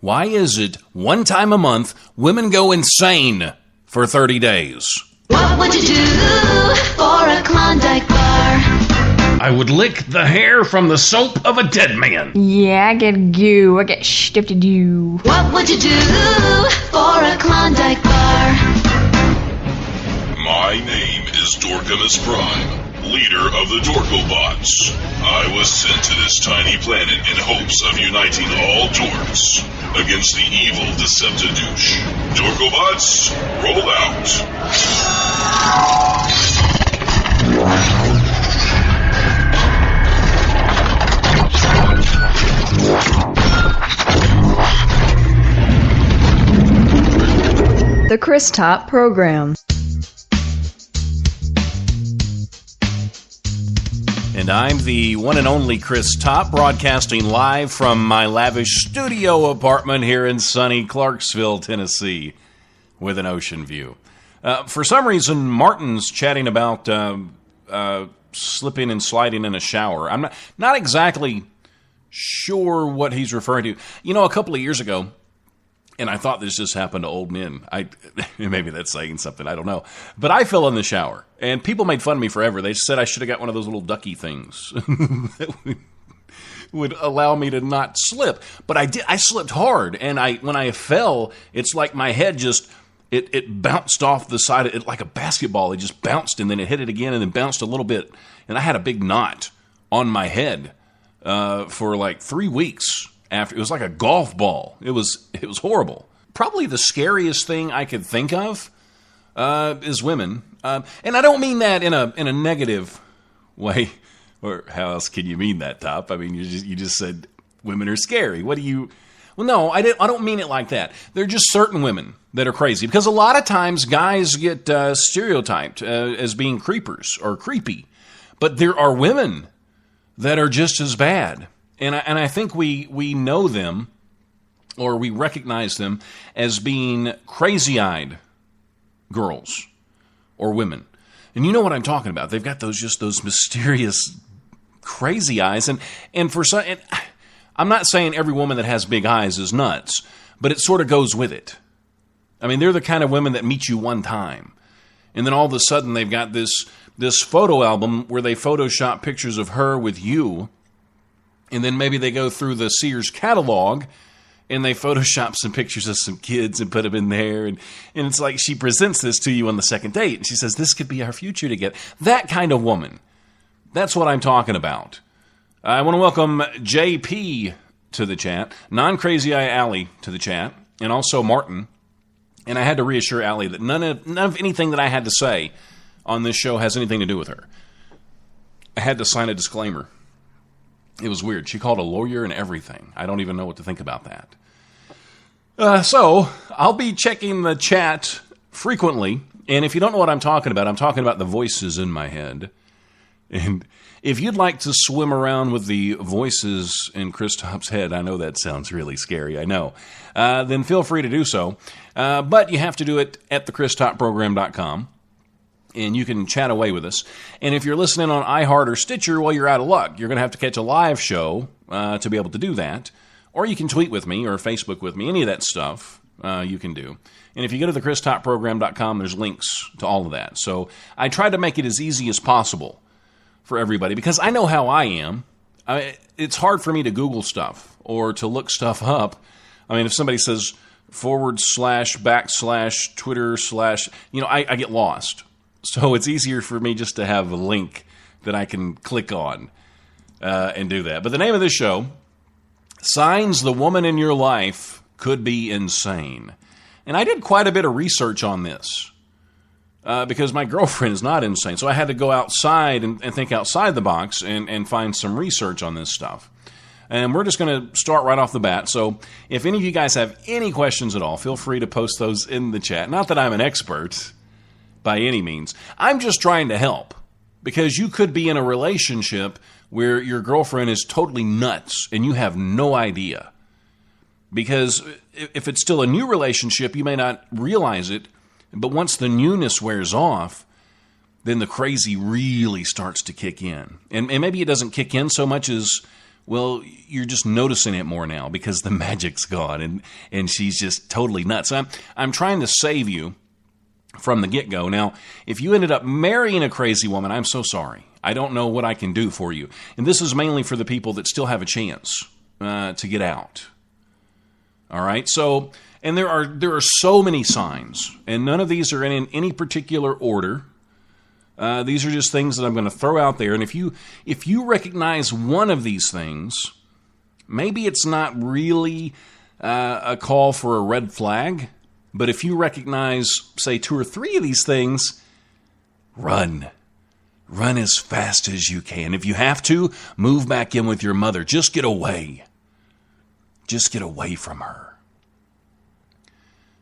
Why is it one time a month women go insane for 30 days? What would you do for a Klondike bar? I would lick the hair from the soap of a dead man. Yeah, I get goo. I get stuff to do. What would you do for a Klondike bar? My name is Dorkimus Prime, leader of the Dorkobots. I was sent to this tiny planet in hopes of uniting all dorks against the evil Deceptadouche. Dorkobots, roll out. The Chris Top Program. And I'm the one and only Chris Top, broadcasting live from my lavish studio apartment here in sunny Clarksville, Tennessee, with an ocean view. For some reason, Martin's chatting about slipping and sliding in a shower. I'm not exactly sure what he's referring to. You know, a couple of years ago, and I thought this just happened to old men. Maybe that's saying something, I don't know. But I fell in the shower, and people made fun of me forever. They said I should have got one of those little ducky things that would allow me to not slip. But I did. I slipped hard, and when I fell, it's like my head just, it bounced off the side of it like a basketball. It just bounced, and then it hit it again, and then bounced a little bit. And I had a big knot on my head for like 3 weeks. After, it was like a golf ball. It was horrible. Probably the scariest thing I could think of is women, and I don't mean that in a negative way. Or how else can you mean that, Top? I mean, you just said women are scary. What do you? Well, no, I don't mean it like that. There are just certain women that are crazy, because a lot of times guys get stereotyped as being creepers or creepy, but there are women that are just as bad. And I think we know them, or we recognize them as being crazy-eyed girls or women. And you know what I'm talking about. They've got those mysterious crazy eyes. And for some, and I'm not saying every woman that has big eyes is nuts, but it sort of goes with it. I mean, they're the kind of women that meet you one time, and then all of a sudden they've got this photo album where they Photoshop pictures of her with you. And then maybe they go through the Sears catalog and they Photoshop some pictures of some kids and put them in there. And it's like she presents this to you on the second date. And she says, this could be our future together. That kind of woman. That's what I'm talking about. I want to welcome JP to the chat, Non-Crazy Eye Allie to the chat, and also Martin. And I had to reassure Allie that none of anything that I had to say on this show has anything to do with her. I had to sign a disclaimer. It was weird. She called a lawyer and everything. I don't even know what to think about that. So, I'll be checking the chat frequently. And if you don't know what I'm talking about the voices in my head. And if you'd like to swim around with the voices in Chris Top's head, I know that sounds really scary, I know, then feel free to do so. But you have to do it at thechristopprogram.com. And you can chat away with us. And if you're listening on iHeart or Stitcher, well, you're out of luck. You're going to have to catch a live show to be able to do that. Or you can tweet with me or Facebook with me. Any of that stuff you can do. And if you go to thechristopprogram.com, there's links to all of that. So I try to make it as easy as possible for everybody, because I know how I am. It's hard for me to Google stuff or to look stuff up. I mean, if somebody says / Twitter / I get lost. So it's easier for me just to have a link that I can click on and do that. But the name of this show, Signs the Woman in Your Life Could Be Insane. And I did quite a bit of research on this because my girlfriend is not insane. So I had to go outside and think outside the box and find some research on this stuff. And we're just going to start right off the bat. So if any of you guys have any questions at all, feel free to post those in the chat. Not that I'm an expert by any means. I'm just trying to help, because you could be in a relationship where your girlfriend is totally nuts and you have no idea. Because if it's still a new relationship, you may not realize it, but once the newness wears off, then the crazy really starts to kick in. And maybe it doesn't kick in so much as Well, you're just noticing it more now because the magic's gone and she's just totally nuts. I'm trying to save you from the get-go. Now, if you ended up marrying a crazy woman, I'm so sorry. I don't know what I can do for you. And this is mainly for the people that still have a chance to get out. All right? So, and there are so many signs, and none of these are in any particular order. These are just things that I'm going to throw out there. And if you recognize one of these things, maybe it's not really a call for a red flag. But if you recognize, say, 2 or 3 of these things, run. Run as fast as you can. If you have to, move back in with your mother. Just get away. Just get away from her.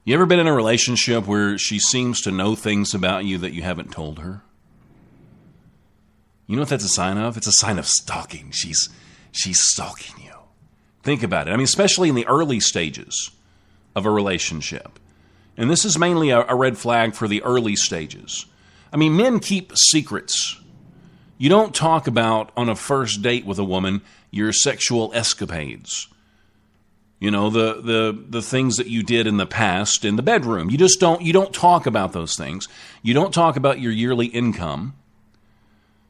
You ever been in a relationship where she seems to know things about you that you haven't told her? You know what that's a sign of? It's a sign of stalking. She's stalking you. Think about it. I mean, especially in the early stages of a relationship. And this is mainly a red flag for the early stages. I mean, men keep secrets. You don't talk about, on a first date with a woman, your sexual escapades. You know, the things that you did in the past in the bedroom. You don't talk about those things. You don't talk about your yearly income.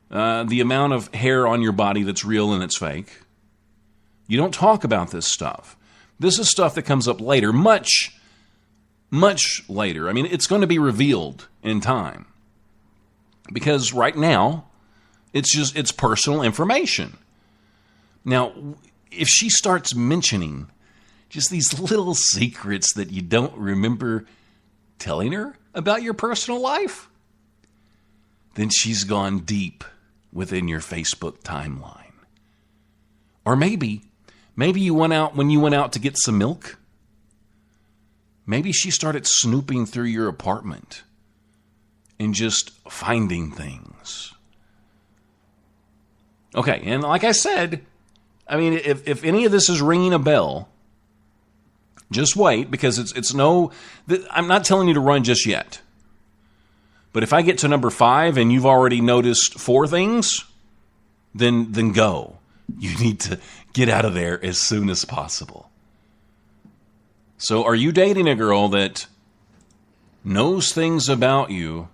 The amount of hair on your body that's real and that's fake. You don't talk about this stuff. This is stuff that comes up later, much, much later. I mean, it's going to be revealed in time. Because right now, it's personal information. Now, if she starts mentioning just these little secrets that you don't remember telling her about your personal life, then she's gone deep within your Facebook timeline. Or maybe you went out when you went out to get some milk. Maybe she started snooping through your apartment and just finding things. Okay, and like I said, I mean, if any of this is ringing a bell, just wait, because I'm not telling you to run just yet. But if I get to number 5 and you've already noticed 4 things, then go. You need to get out of there as soon as possible. So are you dating a girl that knows things about you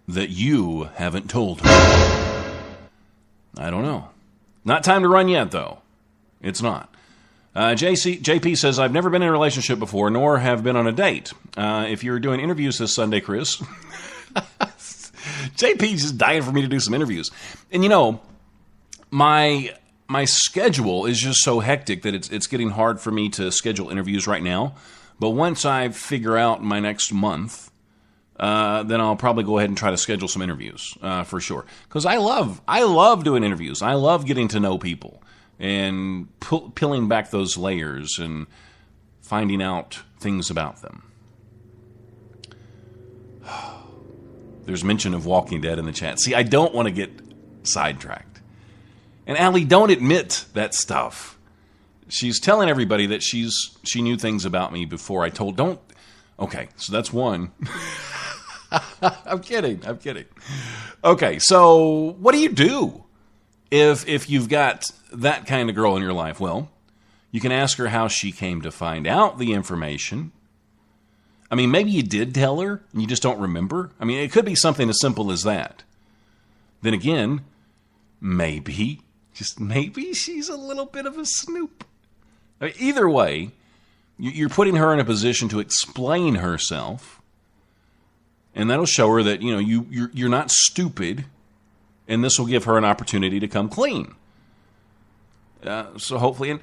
that you haven't told her? I don't know. Not time to run yet, though. It's not. JP says, I've never been in a relationship before, nor have been on a date. If you're doing interviews this Sunday, Chris... JP's just dying for me to do some interviews. And you know, my schedule is just so hectic that it's getting hard for me to schedule interviews right now. But once I figure out my next month, then I'll probably go ahead and try to schedule some interviews for sure. Because I love doing interviews. I love getting to know people and peeling back those layers and finding out things about them. There's mention of Walking Dead in the chat. See, I don't want to get sidetracked. And Allie, don't admit that stuff. She's telling everybody that she knew things about me before I told. Don't. Okay, so that's one. I'm kidding. Okay, so what do you do if you've got that kind of girl in your life? Well, you can ask her how she came to find out the information. I mean, maybe you did tell her and you just don't remember. I mean, it could be something as simple as that. Then again, maybe, just maybe, she's a little bit of a snoop. I mean, either way, you're putting her in a position to explain herself, and that'll show her that, you know, you're not stupid, and this will give her an opportunity to come clean. So hopefully, and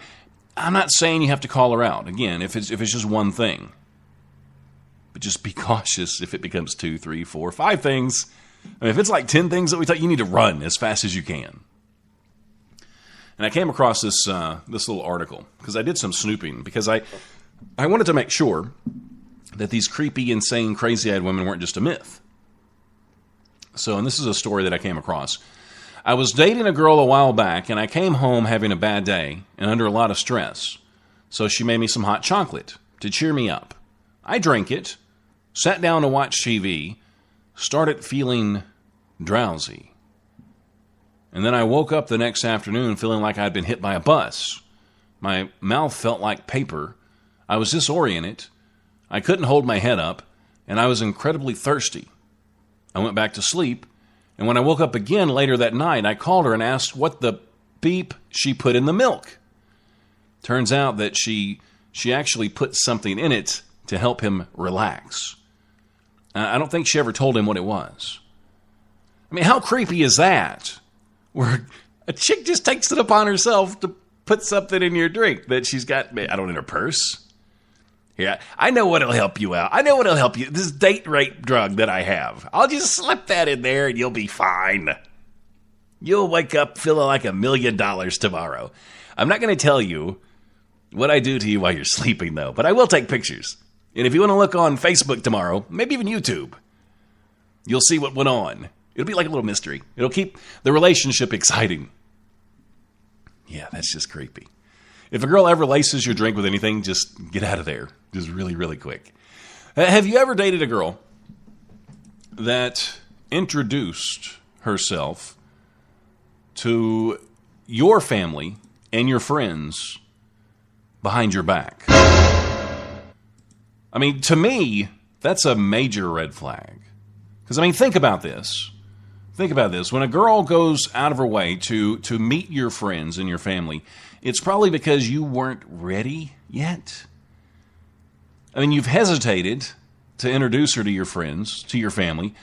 I'm not saying you have to call her out. Again, if it's just one thing. But just be cautious if it becomes 2, 3, 4, 5 things. I mean, if it's like 10 things that we tell you need to run as fast as you can. And I came across this little article because I did some snooping because I wanted to make sure that these creepy, insane, crazy-eyed women weren't just a myth. So, and this is a story that I came across. I was dating a girl a while back, and I came home having a bad day and under a lot of stress. So she made me some hot chocolate to cheer me up. I drank it, sat down to watch TV, started feeling drowsy. And then I woke up the next afternoon feeling like I'd been hit by a bus. My mouth felt like paper. I was disoriented. I couldn't hold my head up, and I was incredibly thirsty. I went back to sleep, and when I woke up again later that night, I called her and asked what the beep she put in the milk. Turns out that she actually put something in it to help him relax. I don't think she ever told him what it was. I mean, how creepy is that? Where a chick just takes it upon herself to put something in your drink that she's got, I don't know, in her purse. Yeah, I know what'll help you out. I know what'll help you. This date rape drug that I have. I'll just slip that in there and you'll be fine. You'll wake up feeling like $1 million tomorrow. I'm not going to tell you what I do to you while you're sleeping, though, but I will take pictures. And if you want to look on Facebook tomorrow, maybe even YouTube, you'll see what went on. It'll be like a little mystery. It'll keep the relationship exciting. Yeah, that's just creepy. If a girl ever laces your drink with anything, just get out of there. Just really, really quick. Have you ever dated a girl that introduced herself to your family and your friends behind your back? I mean, to me, that's a major red flag. Because, I mean, think about this. Think about this. When a girl goes out of her way to meet your friends and your family, it's probably because you weren't ready yet. I mean, you've hesitated to introduce her to your friends, to your family.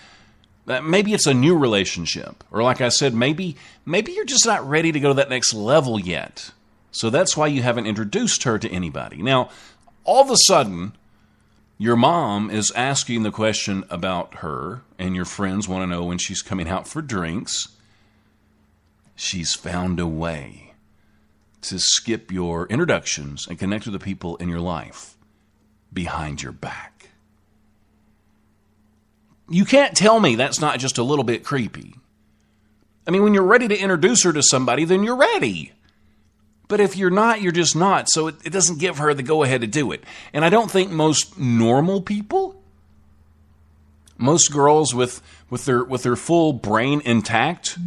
Maybe it's a new relationship. Or like I said, maybe you're just not ready to go to that next level yet. So that's why you haven't introduced her to anybody. Now, all of a sudden, your mom is asking the question about her, and your friends want to know when she's coming out for drinks. She's found a way to skip your introductions and connect with the people in your life behind your back. You can't tell me that's not just a little bit creepy. I mean, when you're ready to introduce her to somebody, then you're ready. But if you're not, you're just not. So it doesn't give her the go-ahead to do it. And I don't think most normal people, most girls with their full brain intact,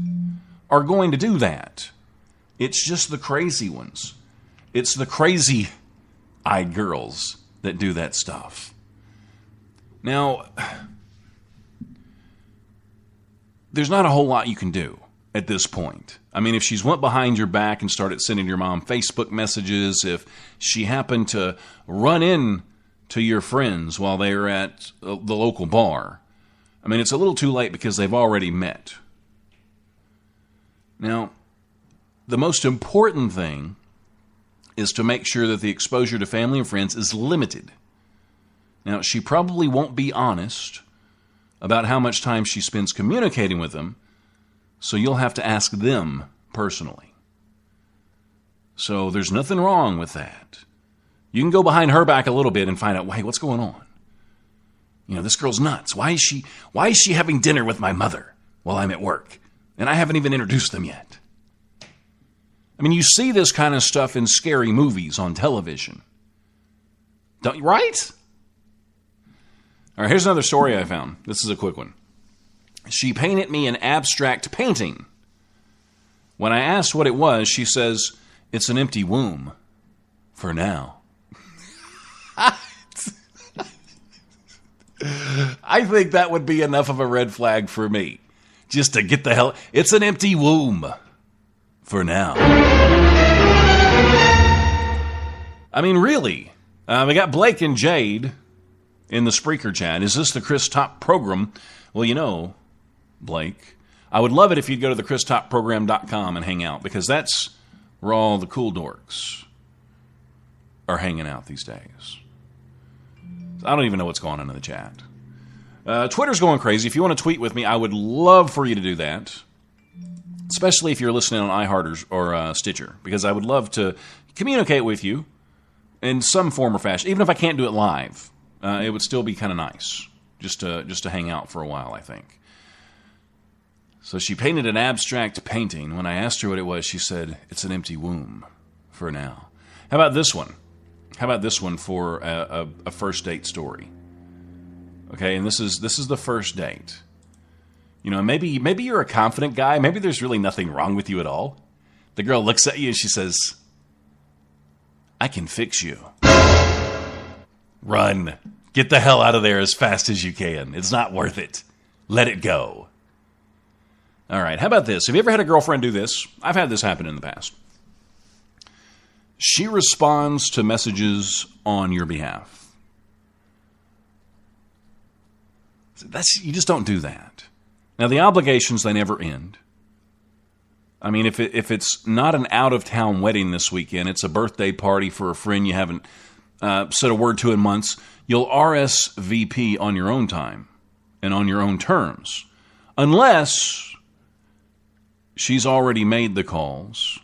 are going to do that. It's just the crazy ones. It's the crazy-eyed girls that do that stuff. Now, there's not a whole lot you can do at this point. I mean, if she's went behind your back and started sending your mom Facebook messages, if she happened to run in to your friends while they were at the local bar, I mean, it's a little too late because they've already met. Now, the most important thing is to make sure that the exposure to family and friends is limited. Now, she probably won't be honest about how much time she spends communicating with them, so you'll have to ask them personally. So there's nothing wrong with that. You can go behind her back a little bit and find out, hey, what's going on? You know, this girl's nuts. Why is she having dinner with my mother while I'm at work? And I haven't even introduced them yet. I mean, you see this kind of stuff in scary movies on television. Don't you, right? All right, here's another story I found. This is a quick one. She painted me an abstract painting. When I asked what it was, she says, it's an empty womb. For now. I think that would be enough of a red flag for me. Just to get the hell... It's an empty womb. For now. I mean, really. We got Blake and Jade in the Spreaker chat. Is this the Chris Top program? Well, you know, Blake, I would love it if you'd go to thechris.topprogram.com and hang out, because that's where all the cool dorks are hanging out these days. I don't even know what's going on in the chat. Twitter's going crazy. If you want to tweet with me, I would love for you to do that, especially if you're listening on iHeart or Stitcher, because I would love to communicate with you in some form or fashion. Even if I can't do it live, it would still be kind of nice just to hang out for a while, I think. So she painted an abstract painting. When I asked her what it was, she said, it's an empty womb for now. How about this one? How about this one for a first date story? Okay, and this is the first date. Maybe you're a confident guy. Maybe there's really nothing wrong with you at all. The girl looks at you and she says, I can fix you. Run. Get the hell out of there as fast as you can. It's not worth it. Let it go. All right, how about this? Have you ever had a girlfriend do this? I've had this happen in the past. She responds to messages on your behalf. You just don't do that. Now, the obligations, they never end. I mean, if it's not an out-of-town wedding this weekend, it's a birthday party for a friend you haven't said a word to in months, you'll RSVP on your own time and on your own terms. Unless she's already made the calls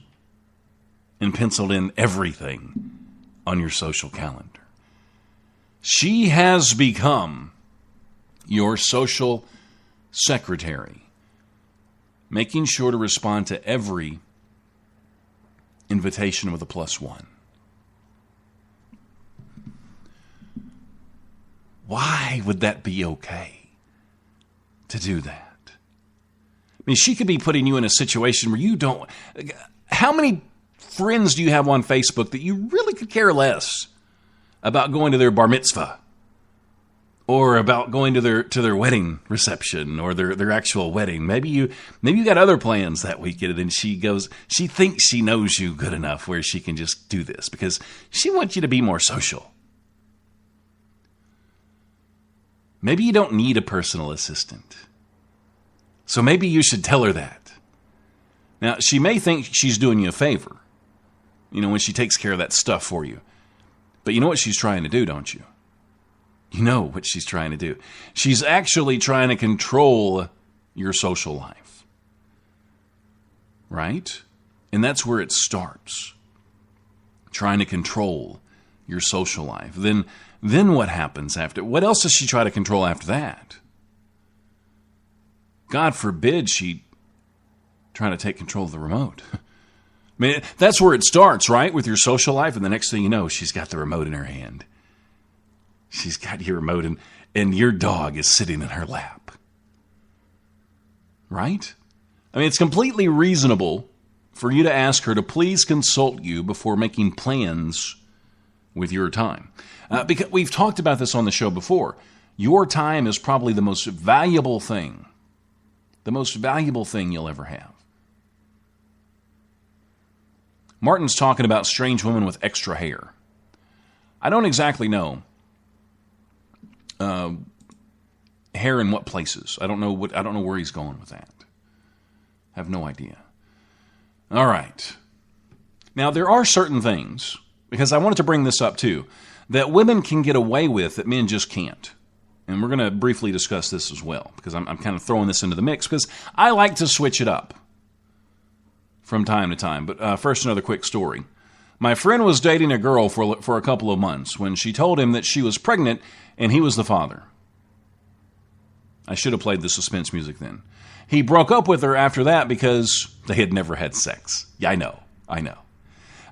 and penciled in everything on your social calendar. She has become your social secretary, making sure to respond to every invitation with a +1. Why would that be okay to do that? I mean, she could be putting you in a situation where you don't... How many friends do you have on Facebook that you really could care less about going to their bar mitzvah? Or about going to their wedding reception or their actual wedding. Maybe you got other plans that weekend, and she thinks she knows you good enough where she can just do this because she wants you to be more social. Maybe you don't need a personal assistant. So maybe you should tell her that. Now, she may think she's doing you a favor, when she takes care of that stuff for you. But you know what she's trying to do, don't you? You know what she's trying to do. She's actually trying to control your social life. Right? And that's where it starts. Trying to control your social life. Then what happens after? What else does she try to control after that? God forbid she try to take control of the remote. I mean, that's where it starts, right? With your social life. And the next thing you know, she's got the remote in her hand. She's got your remote and your dog is sitting in her lap. Right? I mean, it's completely reasonable for you to ask her to please consult you before making plans with your time. Because we've talked about this on the show before. Your time is probably the most valuable thing you'll ever have. Martin's talking about strange women with extra hair. I don't exactly know hair in what places. I don't know where he's going with that. I have no idea. All right. Now, there are certain things, because I wanted to bring this up too, that women can get away with that men just can't. And we're going to briefly discuss this as well, because I'm kind of throwing this into the mix, because I like to switch it up from time to time. But first, another quick story. My friend was dating a girl for a couple of months when she told him that she was pregnant and he was the father. I should have played the suspense music then. He broke up with her after that because they had never had sex. Yeah, I know.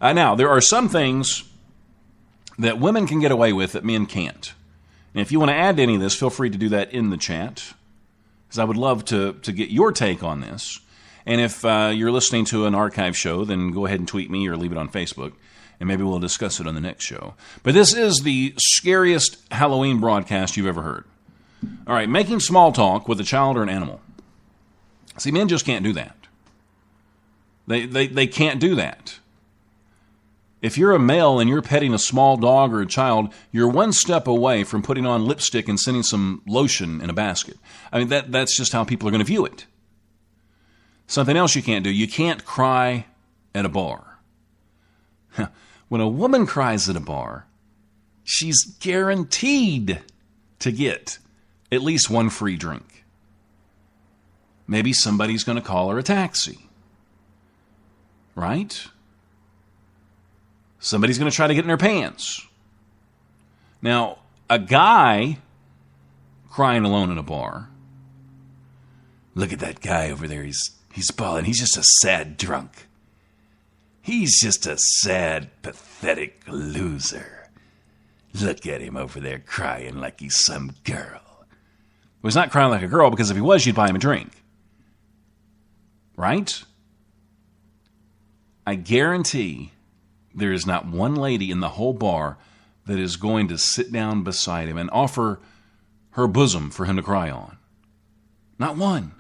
Now, there are some things that women can get away with that men can't. And if you want to add to any of this, feel free to do that in the chat, because I would love to get your take on this. And if you're listening to an archive show, then go ahead and tweet me or leave it on Facebook, and maybe we'll discuss it on the next show. But this is the scariest Halloween broadcast you've ever heard. All right, making small talk with a child or an animal. See, men just can't do that. They can't do that. If you're a male and you're petting a small dog or a child, you're one step away from putting on lipstick and sending some lotion in a basket. I mean, that's just how people are going to view it. Something else you can't do, you can't cry at a bar. When a woman cries at a bar, she's guaranteed to get at least one free drink. Maybe somebody's going to call her a taxi. Right? Somebody's going to try to get in her pants. Now, a guy crying alone in a bar. Look at that guy over there. He's bawling. He's just a sad drunk. He's just a sad, pathetic loser. Look at him over there crying like he's some girl. Well, he's not crying like a girl because if he was, you'd buy him a drink. Right? I guarantee there is not one lady in the whole bar that is going to sit down beside him and offer her bosom for him to cry on. Not one.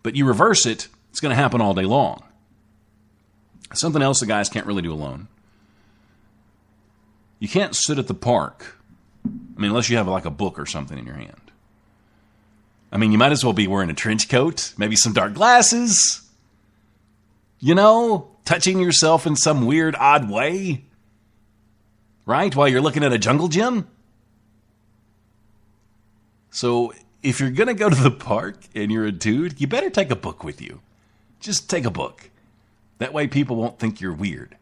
But you reverse it, it's going to happen all day long. Something else the guys can't really do alone. You can't sit at the park. I mean, unless you have like a book or something in your hand. I mean, you might as well be wearing a trench coat, maybe some dark glasses. You know, touching yourself in some weird, odd way. Right? While you're looking at a jungle gym. So, if you're going to go to the park and you're a dude, you better take a book with you. Just take a book. That way people won't think you're weird.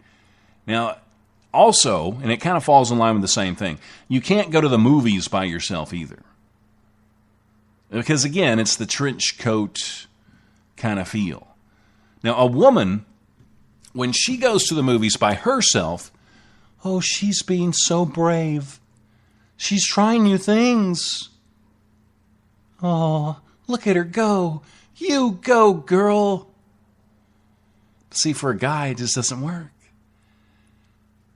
Now, also, and it kind of falls in line with the same thing, you can't go to the movies by yourself either. Because again, it's the trench coat kind of feel. Now, a woman, when she goes to the movies by herself, oh, she's being so brave. She's trying new things. Oh, look at her go. You go, girl. See, for a guy, it just doesn't work.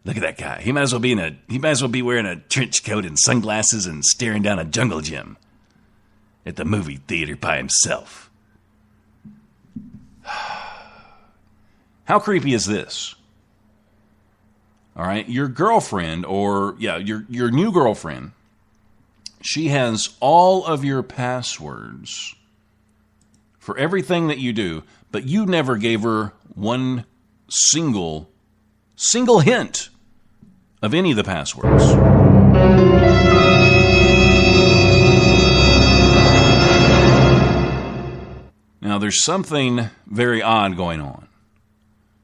Look at that guy. He might as well be wearing a trench coat and sunglasses and staring down a jungle gym at the movie theater by himself. How creepy is this? All right, your girlfriend, your new girlfriend, she has all of your passwords for everything that you do, but you never gave her one single hint of any of the passwords. Now, there's something very odd going on.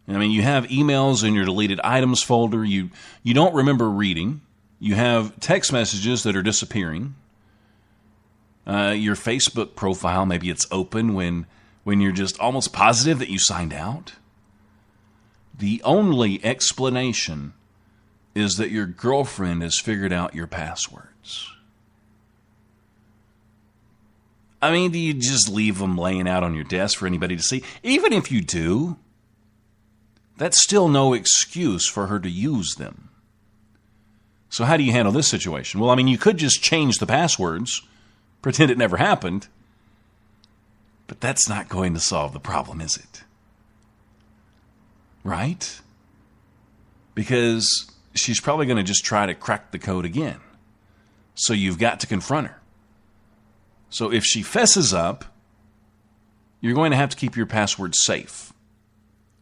I mean, you have emails in your deleted items folder you don't remember reading. You have text messages that are disappearing. Your Facebook profile, maybe it's open when you're just almost positive that you signed out. The only explanation is that your girlfriend has figured out your passwords. I mean, do you just leave them laying out on your desk for anybody to see? Even if you do, that's still no excuse for her to use them. So how do you handle this situation? Well, I mean, you could just change the passwords, pretend it never happened, but that's not going to solve the problem, is it? Right? Because she's probably going to just try to crack the code again. So you've got to confront her. So if she fesses up, you're going to have to keep your password safe.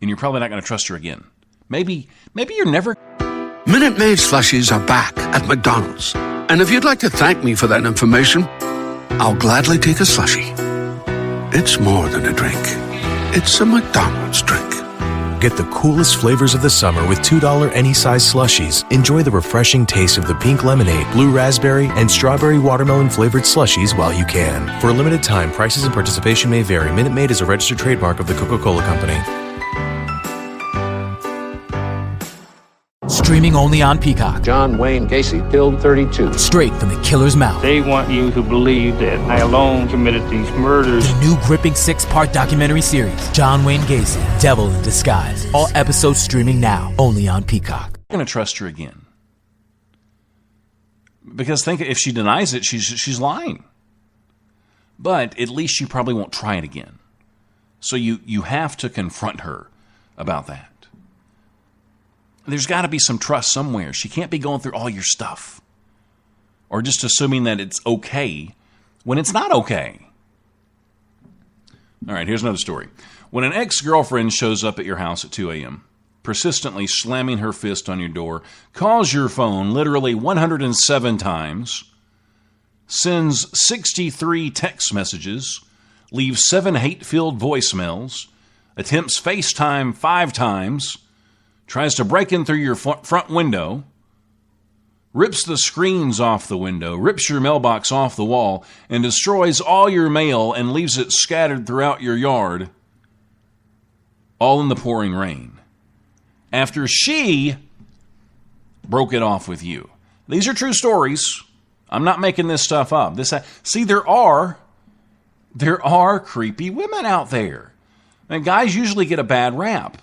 And you're probably not going to trust her again. Maybe you're never... Minute Maid slushies are back at McDonald's. And if you'd like to thank me for that information, I'll gladly take a slushie. It's more than a drink. It's a McDonald's drink. Get the coolest flavors of the summer with $2 any size slushies. Enjoy the refreshing taste of the pink lemonade, blue raspberry, and strawberry watermelon flavored slushies while you can. For a limited time, prices and participation may vary. Minute Maid is a registered trademark of the Coca-Cola Company. Streaming only on Peacock. John Wayne Gacy killed 32. Straight from the killer's mouth. They want you to believe that I alone committed these murders. The new gripping 6-part documentary series, John Wayne Gacy, Devil in Disguise. All episodes streaming now, only on Peacock. I'm going to trust her again. Because think if she denies it, she's lying. But at least she probably won't try it again. So you have to confront her about that. There's got to be some trust somewhere. She can't be going through all your stuff. Or just assuming that it's okay when it's not okay. All right, here's another story. When an ex-girlfriend shows up at your house at 2 a.m., persistently slamming her fist on your door, calls your phone literally 107 times, sends 63 text messages, leaves 7 hate-filled voicemails, attempts FaceTime 5 times, tries to break in through your front window, rips the screens off the window, rips your mailbox off the wall, and destroys all your mail and leaves it scattered throughout your yard, all in the pouring rain, after she broke it off with you. These are true stories. I'm not making this stuff up. See, there are There are creepy women out there. And guys usually get a bad rap,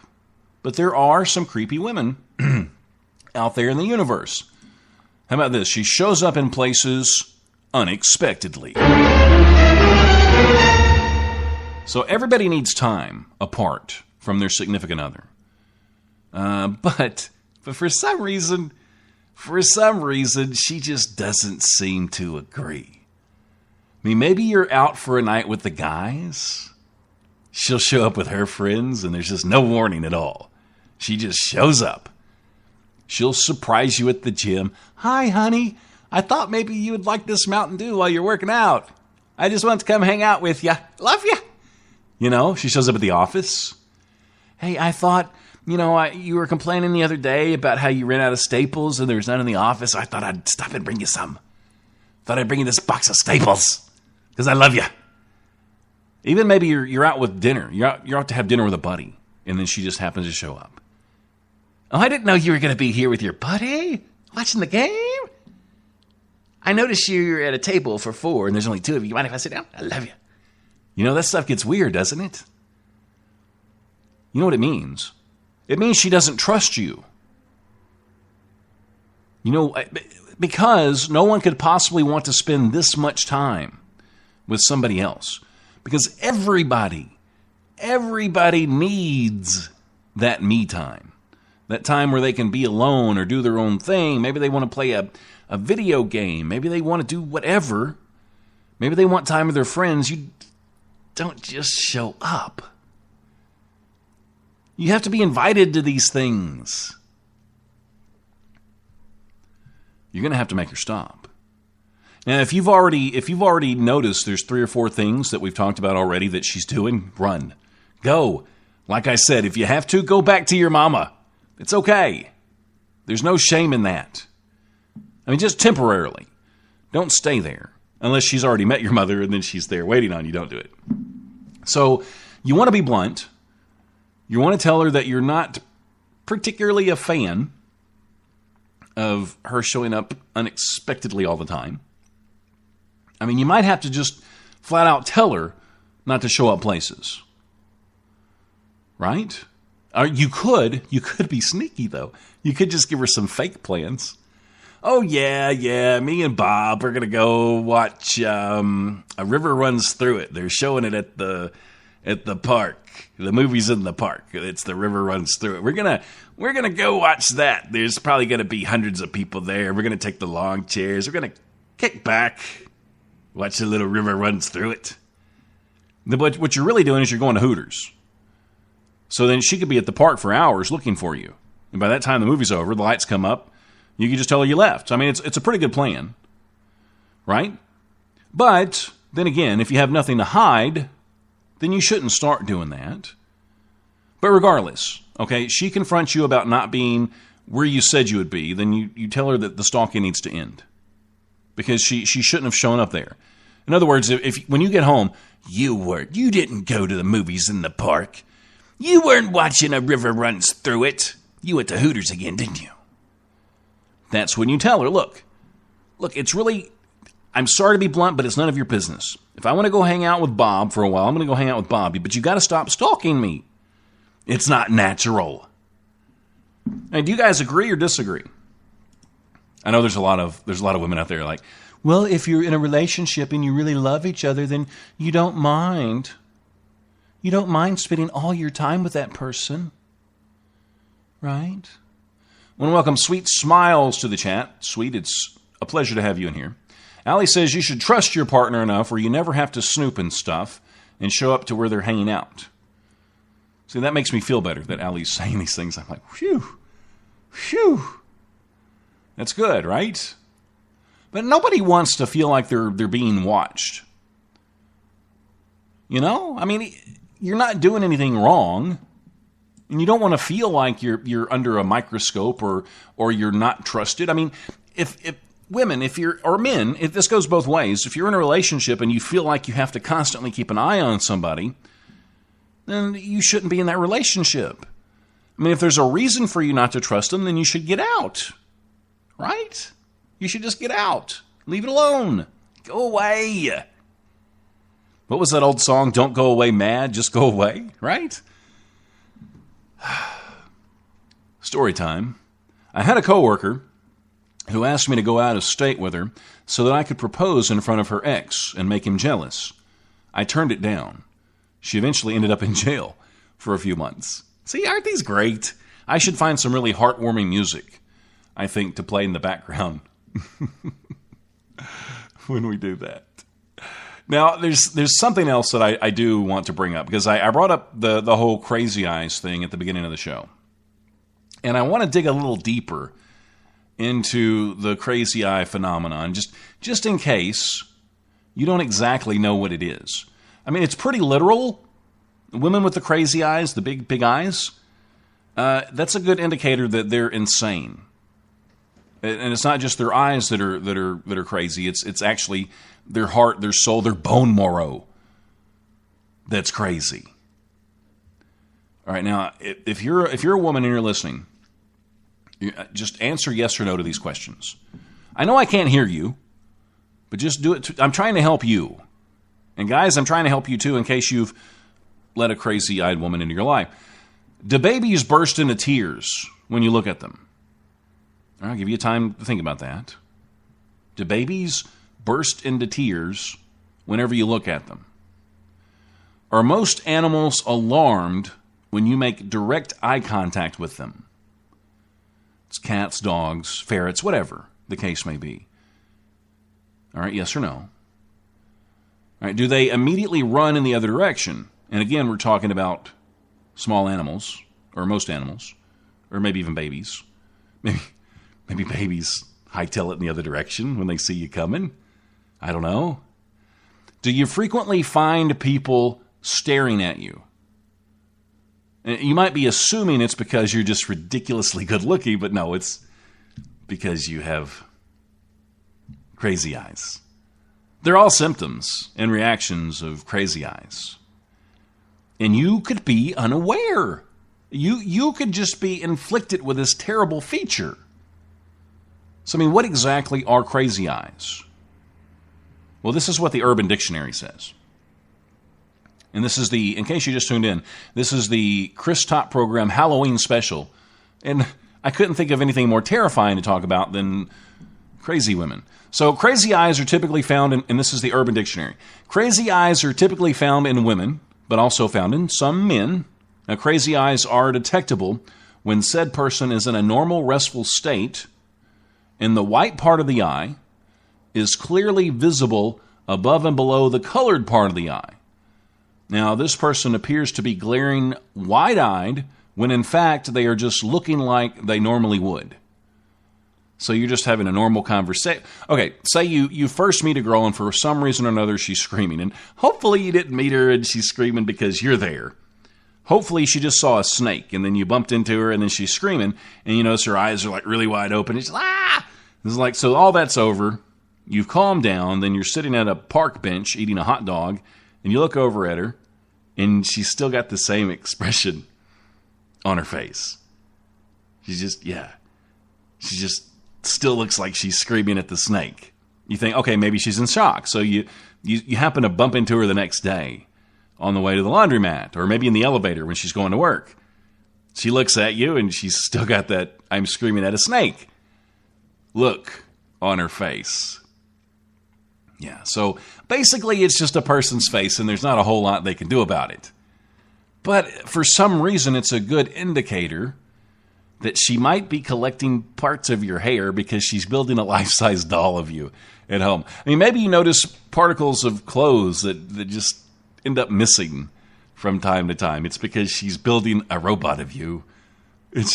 but there are some creepy women out there in the universe. How about this? She shows up in places unexpectedly. So everybody needs time apart from their significant other. But for some reason, she just doesn't seem to agree. I mean, maybe you're out for a night with the guys. She'll show up with her friends, and there's just no warning at all. She just shows up. She'll surprise you at the gym. Hi, honey. I thought maybe you would like this Mountain Dew while you're working out. I just want to come hang out with you. Love you. You know, she shows up at the office. Hey, I thought, you were complaining the other day about how you ran out of Staples and there was none in the office. I thought I'd stop and bring you some. Thought I'd bring you this box of Staples because I love you. Even maybe you're out with dinner. You're out to have dinner with a buddy, and then she just happens to show up. Oh, I didn't know you were going to be here with your buddy watching the game. I noticed you were at a table for 4, and there's only 2 of you. You mind if I sit down? I love you. You know, that stuff gets weird, doesn't it? You know what it means? It means she doesn't trust you. You know, because no one could possibly want to spend this much time with somebody else. Because everybody needs that me time. That time where they can be alone or do their own thing. Maybe they want to play a video game. Maybe they want to do whatever. Maybe they want time with their friends. You don't just show up. You have to be invited to these things. You're going to have to make her stop. Now, if you've already noticed there's 3 or 4 things that we've talked about already that she's doing, run. Go. Like I said, if you have to, go back to your mama. It's okay. There's no shame in that. I mean, just temporarily. Don't stay there. Unless she's already met your mother and then she's there waiting on you. Don't do it. So, you want to be blunt. You want to tell her that you're not particularly a fan of her showing up unexpectedly all the time. I mean, you might have to just flat out tell her not to show up places. Right? You could be sneaky, though. You could just give her some fake plans. Oh, yeah, me and Bob are going to go watch A River Runs Through It. They're showing it at the park. The movie's in the park. It's The River Runs Through It. We're gonna go watch that. There's probably going to be hundreds of people there. We're going to take the long chairs. We're going to kick back, watch the little river runs through it. But what you're really doing is you're going to Hooters. So then she could be at the park for hours looking for you. And by that time the movie's over, the lights come up, you can just tell her you left. I mean, it's a pretty good plan. Right? But then again, if you have nothing to hide, then you shouldn't start doing that. But regardless, okay, she confronts you about not being where you said you would be, then you tell her that the stalking needs to end. Because she shouldn't have shown up there. In other words, if when you get home, you didn't go to the movies in the park. You weren't watching A River Runs Through It. You went to Hooters again, didn't you? That's when you tell her, look, it's really, I'm sorry to be blunt, but it's none of your business. If I want to go hang out with Bob for a while, I'm going to go hang out with Bobby, but you got to stop stalking me. It's not natural. And do you guys agree or disagree? I know there's a lot of women out there like, well, if you're in a relationship and you really love each other, then you don't mind. You don't mind spending all your time with that person. Right? I want to welcome Sweet Smiles to the chat. Sweet, it's a pleasure to have you in here. Allie says you should trust your partner enough where you never have to snoop and stuff and show up to where they're hanging out. See, that makes me feel better that Allie's saying these things. I'm like, whew. That's good, right? But nobody wants to feel like they're being watched. You know? I mean, you're not doing anything wrong. And you don't want to feel like you're under a microscope or you're not trusted. I mean, if women, or men, if this goes both ways, if you're in a relationship and you feel like you have to constantly keep an eye on somebody, then you shouldn't be in that relationship. I mean, if there's a reason for you not to trust them, then you should get out. Right? You should just get out. Leave it alone. Go away. What was that old song? Don't go away mad, just go away, right? Story time. I had a coworker who asked me to go out of state with her so that I could propose in front of her ex and make him jealous. I turned it down. She eventually ended up in jail for a few months. See, aren't these great? I should find some really heartwarming music, I think, to play in the background when we do that. Now, there's something else that I do want to bring up, because I brought up the whole crazy eyes thing at the beginning of the show. And I want to dig a little deeper into the crazy eye phenomenon, just in case you don't exactly know what it is. I mean, it's pretty literal. Women with the crazy eyes, the big eyes, that's a good indicator that they're insane. And it's not just their eyes that are crazy. It's actually their heart, their soul, their bone marrow that's crazy. All right, now if you're a woman and you're listening, just answer yes or no to these questions. I know I can't hear you, but just do it. I'm trying to help you. And guys, I'm trying to help you too in case you've let a crazy-eyed woman into your life. Do babies burst into tears when you look at them? I'll give you time to think about that. Do babies burst into tears whenever you look at them? Are most animals alarmed when you make direct eye contact with them? It's cats, dogs, ferrets, whatever the case may be. All right, yes or no? All right, do they immediately run in the other direction? And again, we're talking about small animals, or most animals, or maybe even babies. Maybe babies hightail it in the other direction when they see you coming. I don't know. Do you frequently find people staring at you? You might be assuming it's because you're just ridiculously good looking, but no, it's because you have crazy eyes. They're all symptoms and reactions of crazy eyes. And you could be unaware. You could just be inflicted with this terrible feature. So, I mean, what exactly are crazy eyes? Well, this is what the Urban Dictionary says. And this is in case you just tuned in, this is the Chris Top Program Halloween special. And I couldn't think of anything more terrifying to talk about than crazy women. So crazy eyes are typically found in, and this is the Urban Dictionary, crazy eyes are typically found in women, but also found in some men. Now, crazy eyes are detectable when said person is in a normal, restful state, and the white part of the eye is clearly visible above and below the colored part of the eye. Now, this person appears to be glaring wide-eyed when in fact they are just looking like they normally would. So you're just having a normal conversation. Okay, say you first meet a girl and for some reason or another she's screaming. And hopefully you didn't meet her and she's screaming because you're there. Hopefully she just saw a snake and then you bumped into her and then she's screaming. And you notice her eyes are like really wide open. It's like, ah! It's like, so all that's over. You've calmed down. Then you're sitting at a park bench eating a hot dog. And you look over at her and she's still got the same expression on her face. She's just, she just still looks like she's screaming at the snake. You think, okay, maybe she's in shock. So you happen to bump into her the next day on the way to the laundromat or maybe in the elevator when she's going to work. She looks at you and she's still got that I'm screaming at a snake look on her face. Yeah, so basically it's just a person's face and there's not a whole lot they can do about it. But for some reason it's a good indicator that she might be collecting parts of your hair because she's building a life-size doll of you at home. I mean, maybe you notice particles of clothes that just end up missing from time to time. It's because she's building a robot of you. And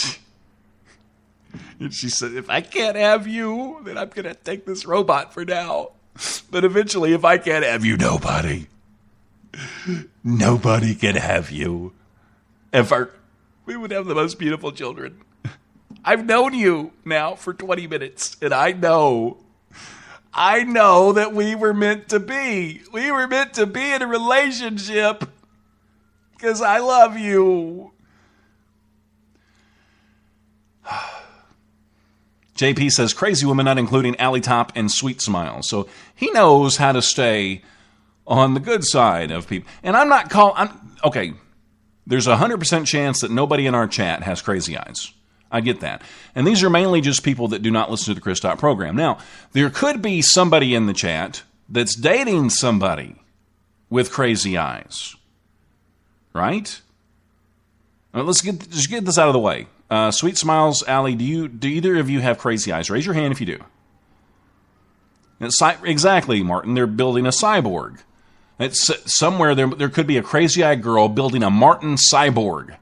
she said, if I can't have you, then I'm going to take this robot for now. But eventually, if I can't have you, nobody can have you. Ever. We would have the most beautiful children. I've known you now for 20 minutes, and I know that we were meant to be. We were meant to be in a relationship because I love you. JP says, crazy woman not including alley top and sweet smile. So he knows how to stay on the good side of people. And I'm not okay, there's a 100% chance that nobody in our chat has crazy eyes. I get that. And these are mainly just people that do not listen to the Chris Top program. Now, there could be somebody in the chat that's dating somebody with crazy eyes. Right? Let's just get this out of the way. Sweet Smiles, Allie, do either of you have crazy eyes? Raise your hand if you do. Exactly, Martin. They're building a cyborg. It's somewhere there could be a crazy-eyed girl building a Martin cyborg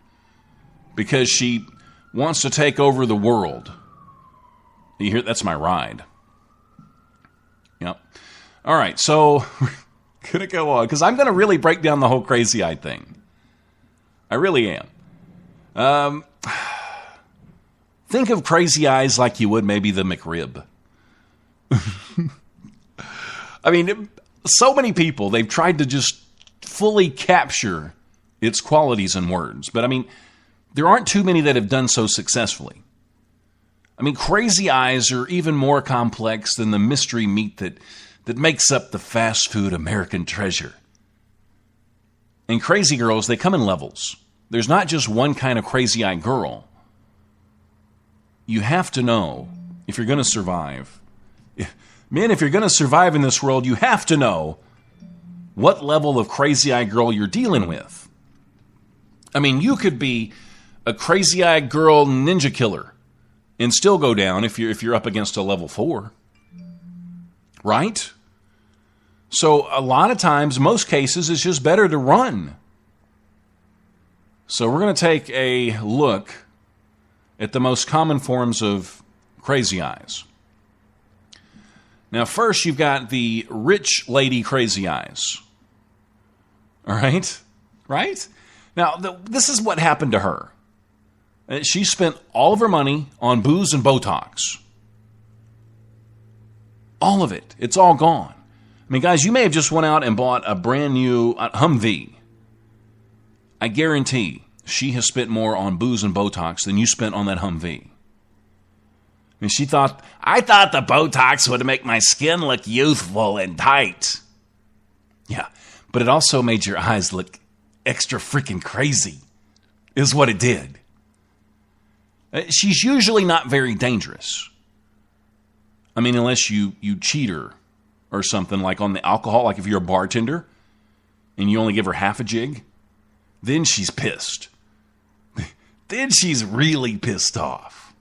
because she wants to take over the world. You hear? That's my ride. Yep. All right, so we're going to go on because I'm going to really break down the whole crazy-eyed thing. I really am. Think of crazy eyes like you would maybe the McRib. I mean, so many people, they've tried to just fully capture its qualities in words. But I mean, there aren't too many that have done so successfully. I mean, crazy eyes are even more complex than the mystery meat that makes up the fast food American treasure. And crazy girls, they come in levels. There's not just one kind of crazy-eyed girl. You have to know, if you're going to survive, men, if you're going to survive in this world, you have to know what level of crazy-eyed girl you're dealing with. I mean, you could be a crazy-eyed girl ninja killer and still go down if you're up against a level 4. Right? So a lot of times, most cases, it's just better to run. So we're going to take a look at the most common forms of crazy eyes. Now, first, you've got the rich lady crazy eyes. All right? Right? Now, this is what happened to her. She spent all of her money on booze and Botox. All of it. It's all gone. I mean, guys, you may have just went out and bought a brand new Humvee. I guarantee she has spent more on booze and Botox than you spent on that Humvee. And I thought the Botox would make my skin look youthful and tight. Yeah, but it also made your eyes look extra freaking crazy, is what it did. She's usually not very dangerous. I mean, unless you cheat her or something, like on the alcohol, like if you're a bartender and you only give her half a jig, then she's pissed. Then she's really pissed off.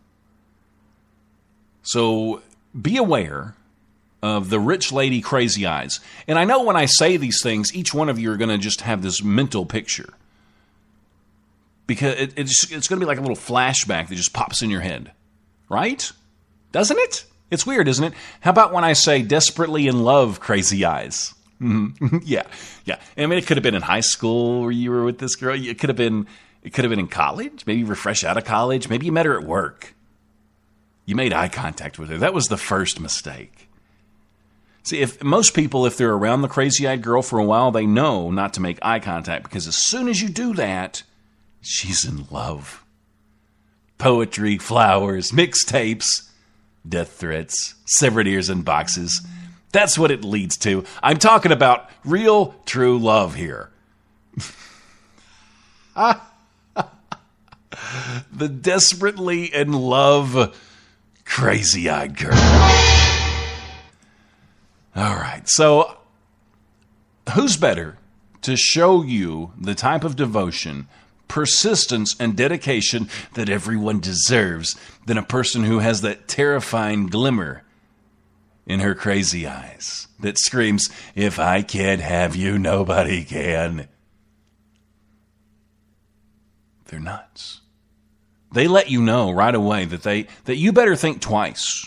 So be aware of the rich lady crazy eyes. And I know when I say these things, each one of you are going to just have this mental picture. Because it's going to be like a little flashback that just pops in your head. Right? Doesn't it? It's weird, isn't it? How about when I say desperately in love crazy eyes? Yeah. I mean, it could have been in high school where you were with this girl. It could have been in college. Maybe you were fresh out of college. Maybe you met her at work. You made eye contact with her. That was the first mistake. See, if they're around the crazy-eyed girl for a while, they know not to make eye contact because as soon as you do that, she's in love. Poetry, flowers, mixtapes, death threats, severed ears in boxes. That's what it leads to. I'm talking about real, true love here. The desperately in love crazy-eyed girl. All right, so who's better to show you the type of devotion, persistence, and dedication that everyone deserves than a person who has that terrifying glimmer in her crazy eyes that screams, "If I can't have you, nobody can." They're nuts. They let you know right away that you better think twice.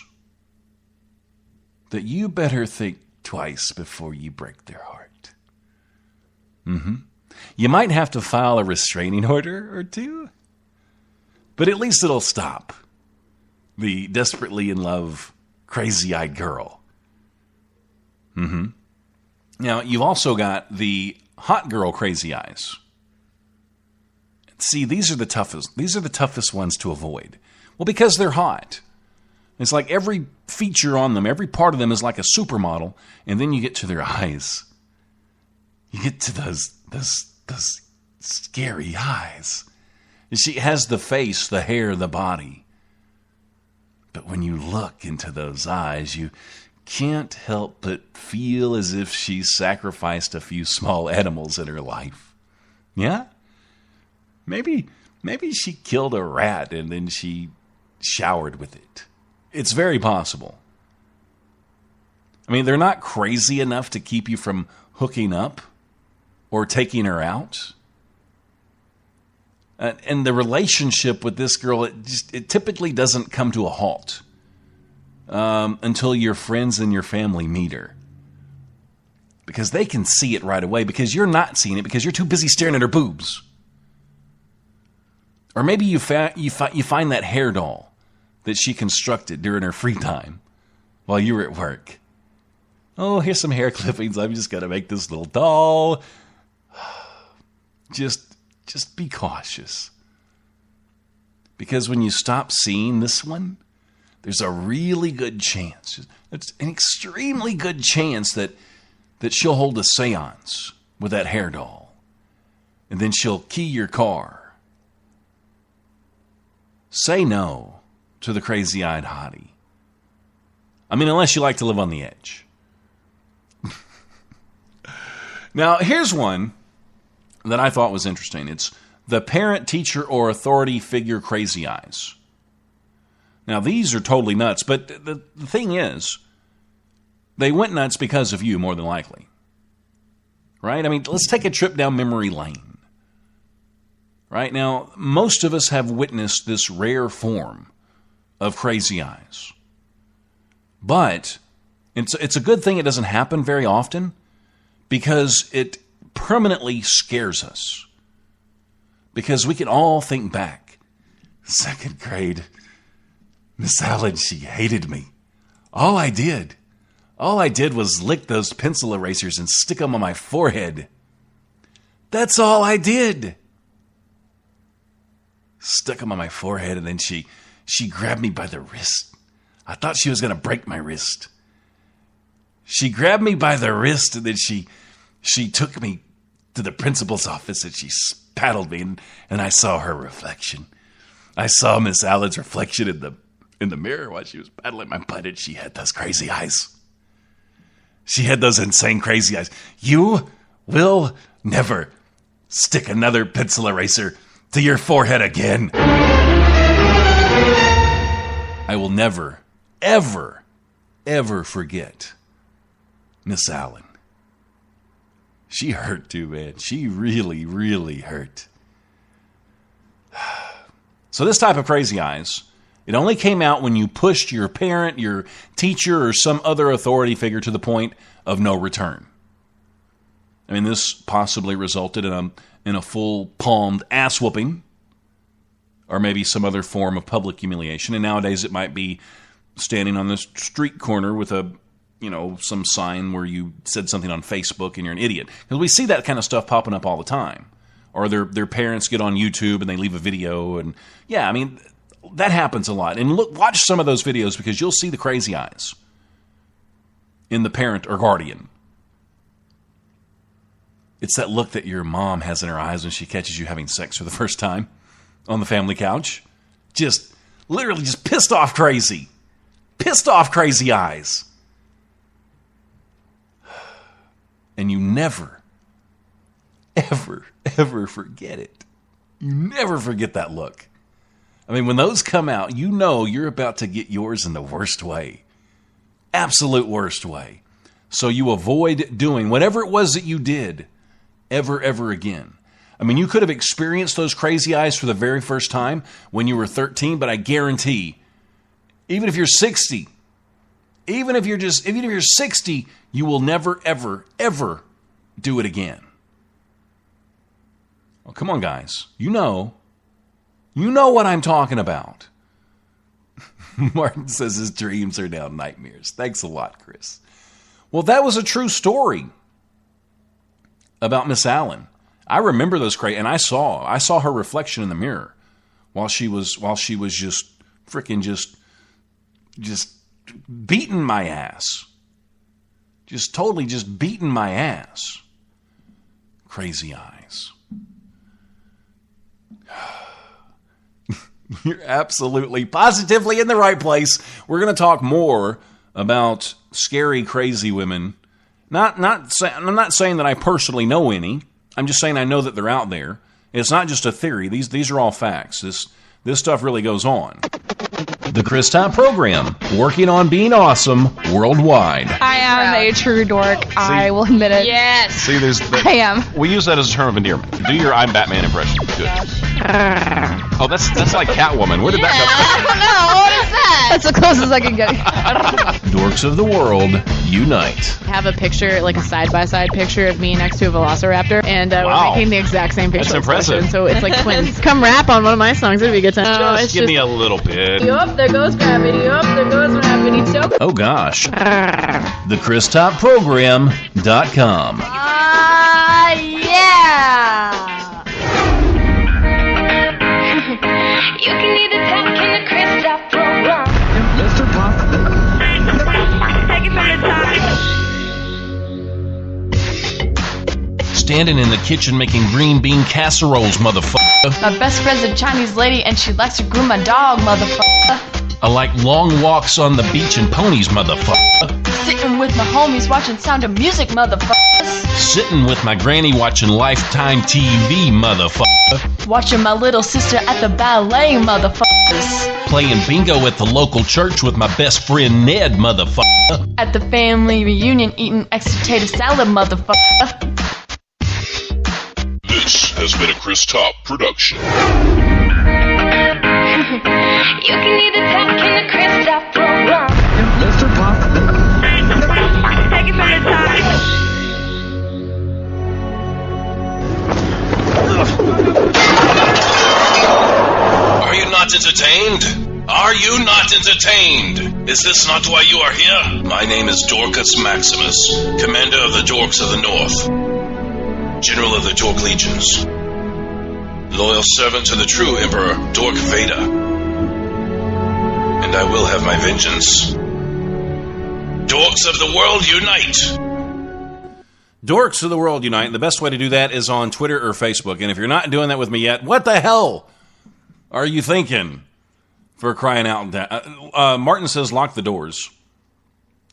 That you better think twice before you break their heart. You might have to file a restraining order or two, but at least it'll stop the desperately in love, crazy-eyed girl. Now, you've also got the hot girl crazy eyes. See, these are the toughest. These are the toughest ones to avoid. Well, because they're hot. It's like every feature on them, every part of them is like a supermodel, and then you get to their eyes. you get to those scary eyes. She has the face, the hair, the body. But when you look into those eyes, you can't help but feel as if she sacrificed a few small animals in her life. Yeah? Maybe she killed a rat and then she showered with it. It's very possible. I mean, they're not crazy enough to keep you from hooking up or taking her out. And the relationship with this girl, it typically doesn't come to a halt until your friends and your family meet her. Because they can see it right away, because you're not seeing it, because you're too busy staring at her boobs. Or maybe you find that hair doll that she constructed during her free time while you were at work. Oh, here's some hair clippings. I'm just going to make this little doll. Just be cautious. Because when you stop seeing this one, there's a really good chance, it's an extremely good chance that she'll hold a seance with that hair doll. And then she'll key your car. Say no to the crazy-eyed hottie. I mean, unless you like to live on the edge. Now, here's one that I thought was interesting. It's the parent, teacher, or authority figure crazy eyes. Now, these are totally nuts, but the thing is, they went nuts because of you, more than likely. Right? I mean, let's take a trip down memory lane. Right? Now, most of us have witnessed this rare form of crazy eyes. But it's a good thing it doesn't happen very often, because it permanently scares us. Because we can all think back. 2nd grade, Miss Allen, she hated me. All I did was lick those pencil erasers and stick them on my forehead. That's all I did. Stuck them on my forehead, and then she grabbed me by the wrist. I thought she was going to break my wrist. She grabbed me by the wrist, and then she took me to the principal's office, and she paddled me, and I saw her reflection. I saw Miss Allen's reflection in the mirror while she was paddling my butt, and she had those crazy eyes. She had those insane crazy eyes. You will never stick another pencil eraser to your forehead again. I will never, ever, ever forget Miss Allen. She hurt too, man. She really, really hurt. So this type of crazy eyes, it only came out when you pushed your parent, your teacher, or some other authority figure to the point of no return. I mean, this possibly resulted in a full palmed ass whooping, or maybe some other form of public humiliation. And nowadays it might be standing on this street corner with some sign where you said something on Facebook and you're an idiot. Because we see that kind of stuff popping up all the time. Or their parents get on YouTube and they leave a video. And yeah, I mean, that happens a lot. And watch some of those videos, because you'll see the crazy eyes in the parent or guardian. It's that look that your mom has in her eyes when she catches you having sex for the first time on the family couch. Just literally just pissed off crazy. Pissed off crazy eyes. And you never, ever, ever forget it. You never forget that look. I mean, when those come out, you know you're about to get yours in the worst way. Absolute worst way. So you avoid doing whatever it was that you did ever again. I mean, you could have experienced those crazy eyes for the very first time when you were 13, but I guarantee, even if you're 60, even if you're 60, you will never, ever, ever do it again. Well, come on, guys. You know what I'm talking about. Martin says his dreams are now nightmares. Thanks a lot, Chris. Well, that was a true story about Miss Allen. I remember those crazy, and I saw her reflection in the mirror while she was just freaking just beating my ass. Just totally just beating my ass. Crazy Eyes. You're absolutely, positively in the right place. We're going to talk more about scary, crazy women. I'm not saying that I personally know any. I'm just saying I know that they're out there. It's not just a theory. These are all facts. This stuff really goes on. The Chris Top Program, working on being awesome worldwide. I am a true dork. I will admit it. Yes. See, I am. We use that as a term of endearment. Do your I'm Batman impression. Good. Oh, that's like Catwoman. Where did that I don't know. What is that? That's the closest I can get. come from? Dorks of the world, unite. I have a picture, like a side-by-side picture of me next to a velociraptor, and Wow. we're making the exact same facial That's impressive. expression, so it's like twins. Come rap on one of my songs, it'd be a good time. Just give me a little bit. Yup, there goes gravity, yup, there goes gravity, choke. Oh, gosh. TheChrisTopProgram.com. Yeah. You can either talk in the Chris Top program. Take it from the top. Standing in the kitchen making green bean casseroles, motherfucker. My best friend's a Chinese lady and she likes to groom my dog, motherfucker. I like long walks on the beach and ponies, motherfucker. Sitting with my homies watching Sound of Music, motherfuckers. Sitting with my granny watching Lifetime TV, motherfucker. Watching my little sister at the ballet, motherfuckers. Playing bingo at the local church with my best friend Ned, motherfucker. At the family reunion eating extra potato salad, motherfucker. This has been a Chris Top production. You can either talk in the Chris Top program. Take it from the top. Are you not entertained? Are you not entertained? Is this not why you are here? My name is Dorcas Maximus, Commander of the Dorks of the North, General of the Dork Legions, loyal servant to the true Emperor Dork Vader. And I will have my vengeance. Dorks of the world, unite! Dorks of the world, unite. The best way to do that is on Twitter or Facebook. And if you're not doing that with me yet, what the hell are you thinking? For crying out loud. Martin says lock the doors.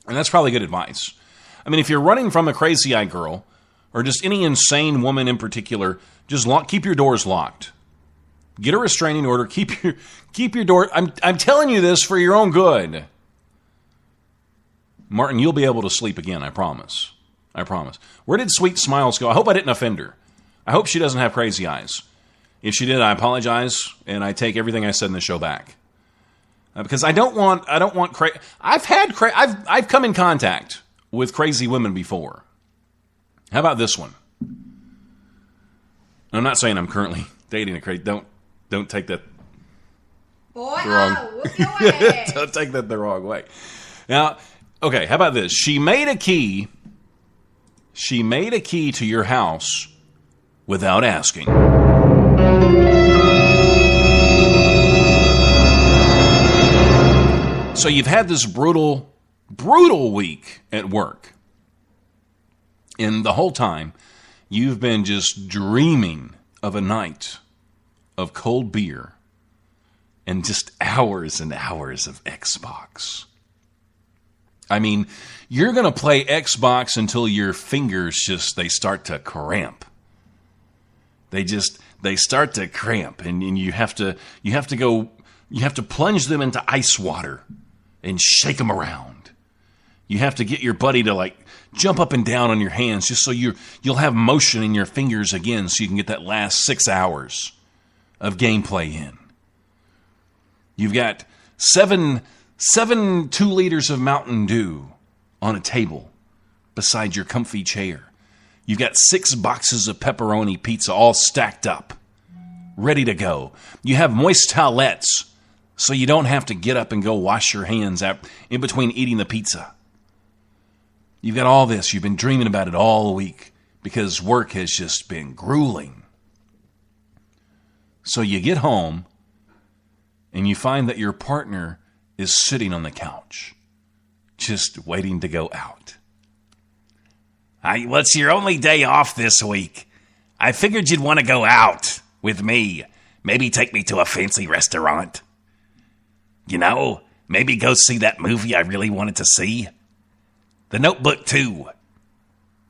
And that's probably good advice. I mean, if you're running from a crazy-eyed girl, or just any insane woman in particular, just keep your doors locked. Get a restraining order. Keep your door. I'm telling you this for your own good. Martin, you'll be able to sleep again, I promise. I promise. Where did Sweet Smiles go? I hope I didn't offend her. I hope she doesn't have crazy eyes. If she did, I apologize, and I take everything I said in the show back. Because I don't want I've come in contact with crazy women before. How about this one? I'm not saying I'm currently dating a crazy. Don't take that the wrong. Don't take that the wrong way. Now, okay. How about this? She made a key to your house without asking. So you've had this brutal week at work. And the whole time, you've been just dreaming of a night of cold beer and just hours and hours of Xbox. I mean, you're going to play Xbox until your fingers they start to cramp. They start to cramp, and you have to plunge them into ice water and shake them around. You have to get your buddy to jump up and down on your hands just so you'll have motion in your fingers again so you can get that last 6 hours of gameplay in. You've got seven 2 liters of Mountain Dew on a table beside your comfy chair. You've got 6 boxes of pepperoni pizza all stacked up, ready to go. You have moist towelettes so you don't have to get up and go wash your hands in between eating the pizza. You've got all this. You've been dreaming about it all week because work has just been grueling. So you get home and you find that your partner is sitting on the couch, just waiting to go out. What's your only day off this week? I figured you'd want to go out with me. Maybe take me to a fancy restaurant. You know, maybe go see that movie I really wanted to see. The Notebook 2.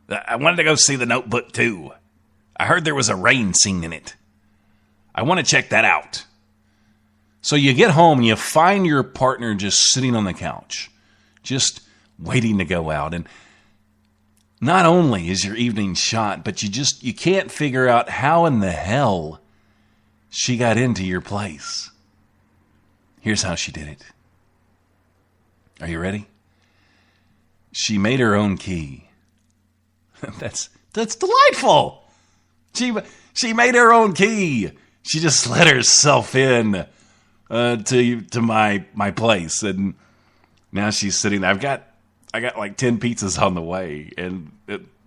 I wanted to go see The Notebook 2. I heard there was a rain scene in it. I want to check that out. So you get home and you find your partner just sitting on the couch, just waiting to go out. And not only is your evening shot, but you can't figure out how in the hell she got into your place. Here's how she did it. Are you ready? She made her own key. That's delightful. She made her own key. She just let herself in to my place, and now she's sitting there. I got like 10 pizzas on the way, and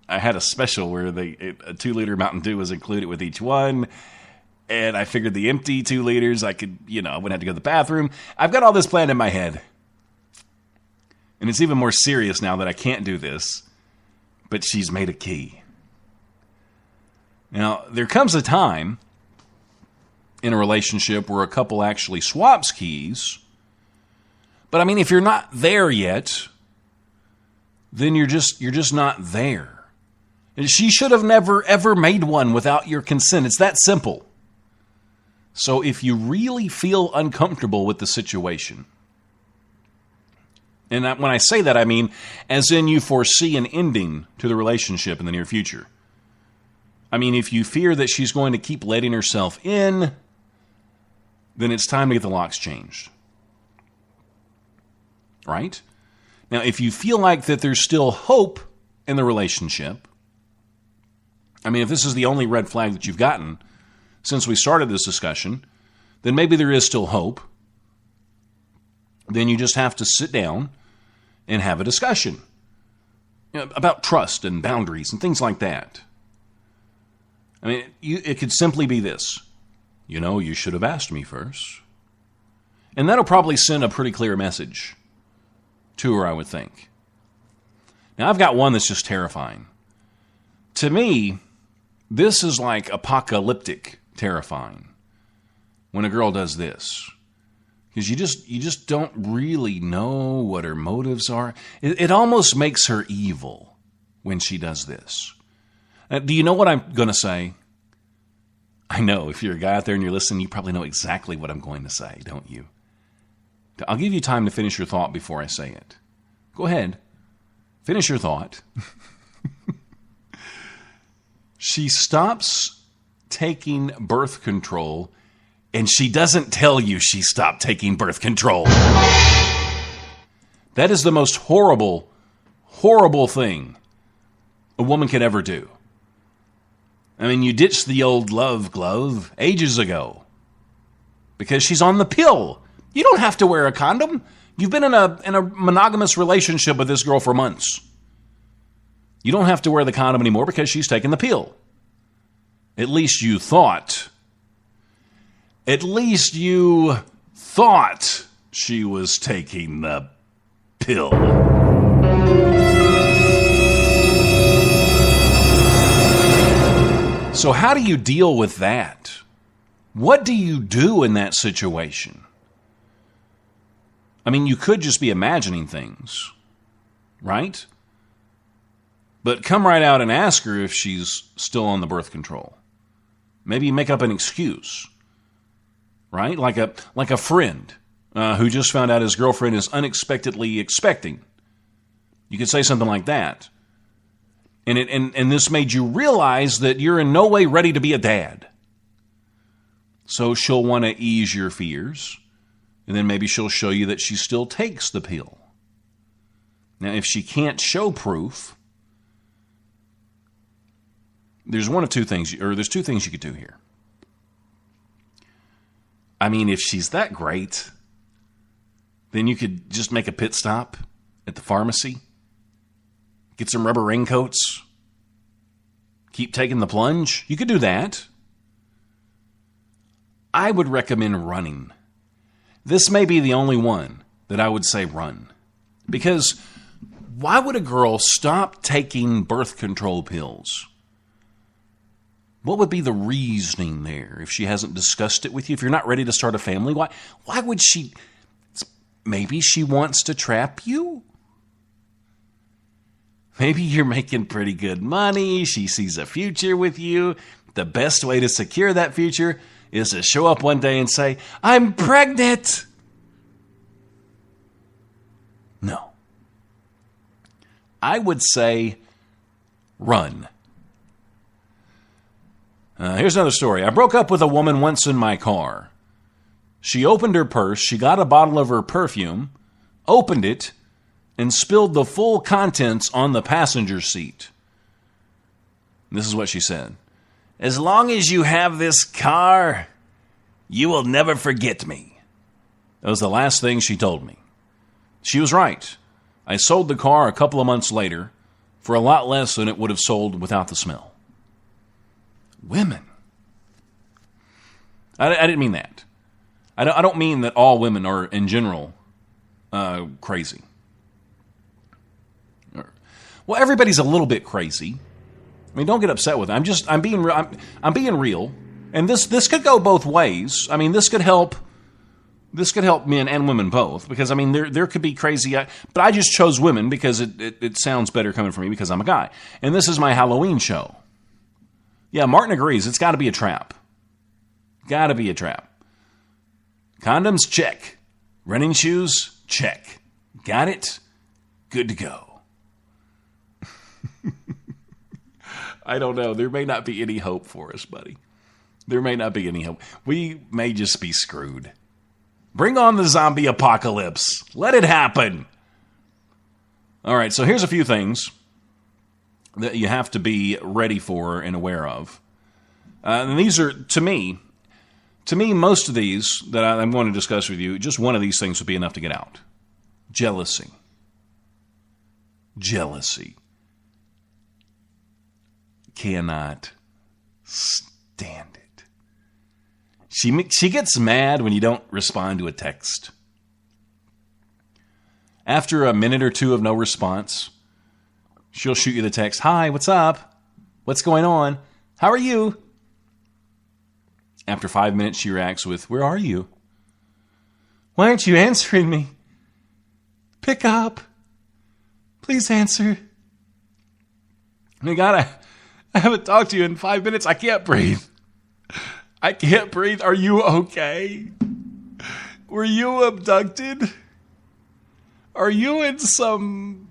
I had a special where a 2-liter Mountain Dew was included with each one. And I figured the empty 2 liters, I wouldn't have to go to the bathroom. I've got all this planned in my head. And it's even more serious now that I can't do this. But she's made a key. Now, there comes a time in a relationship where a couple actually swaps keys. But I mean, if you're not there yet, then you're just not there. And she should have never, ever made one without your consent. It's that simple. So if you really feel uncomfortable with the situation, and when I say that, I mean as in you foresee an ending to the relationship in the near future. I mean, if you fear that she's going to keep letting herself in, then it's time to get the locks changed. Right? Now, if you feel like that there's still hope in the relationship, I mean, if this is the only red flag that you've gotten since we started this discussion, then maybe there is still hope. Then you just have to sit down and have a discussion about trust and boundaries and things like that. I mean, it could simply be this. You should have asked me first. And that'll probably send a pretty clear message to her, I would think. Now, I've got one that's just terrifying. To me, this is like apocalyptic terrifying when a girl does this. Because you just don't really know what her motives are. It almost makes her evil when she does this. Do you know what I'm going to say? I know, if you're a guy out there and you're listening, you probably know exactly what I'm going to say, don't you? I'll give you time to finish your thought before I say it. Go ahead. Finish your thought. She stops taking birth control, and she doesn't tell you she stopped taking birth control. That is the most horrible, horrible thing a woman could ever do. I mean, you ditched the old love glove ages ago because she's on the pill. You don't have to wear a condom. You've been in a monogamous relationship with this girl for months. You don't have to wear the condom anymore because she's taken the pill. At least you thought. At least you thought she was taking the pill. So how do you deal with that? What do you do in that situation? I mean, you could just be imagining things, right? But come right out and ask her if she's still on the birth control. Maybe make up an excuse, right? Like a friend who just found out his girlfriend is unexpectedly expecting. You could say something like that. And this made you realize that you're in no way ready to be a dad. So she'll want to ease your fears. And then maybe she'll show you that she still takes the pill. Now, if she can't show proof, there's two things you could do here. I mean, if she's that great, then you could just make a pit stop at the pharmacy, get some rubber raincoats, keep taking the plunge. You could do that. I would recommend running. This may be the only one that I would say run. Because why would a girl stop taking birth control pills What would be the reasoning there if she hasn't discussed it with you? If you're not ready to start a family, why would she? Maybe she wants to trap you. Maybe you're making pretty good money. She sees a future with you. The best way to secure that future is to show up one day and say, I'm pregnant. No. I would say run. Here's another story. I broke up with a woman once in my car. She opened her purse, she got a bottle of her perfume, opened it, and spilled the full contents on the passenger seat. This is what she said. As long as you have this car, you will never forget me. That was the last thing she told me. She was right. I sold the car a couple of months later for a lot less than it would have sold without the smell. Women. I didn't mean that. I don't mean that all women are, in general, crazy. Well, everybody's a little bit crazy. I mean, don't get upset with it. I'm being real, and this could go both ways. I mean, this could help men and women both, because I mean, there could be crazy, but I just chose women because it sounds better coming from me because I'm a guy, and this is my Halloween show. Yeah, Martin agrees. It's got to be a trap. Got to be a trap. Condoms, check. Running shoes, check. Got it? Good to go. I don't know. There may not be any hope for us, buddy. There may not be any hope. We may just be screwed. Bring on the zombie apocalypse. Let it happen. All right, so here's a few things that you have to be ready for and aware of. And these are, to me, most of these that I'm going to discuss with you, just one of these things would be enough to get out. Jealousy. Jealousy. Cannot stand it. She gets mad when you don't respond to a text. After a minute or two of no response, she'll shoot you the text, hi, what's up? What's going on? How are you? After 5 minutes, she reacts with, where are you? Why aren't you answering me? Pick up. Please answer. I haven't talked to you in 5 minutes. I can't breathe. I can't breathe. Are you okay? Were you abducted? Are you in some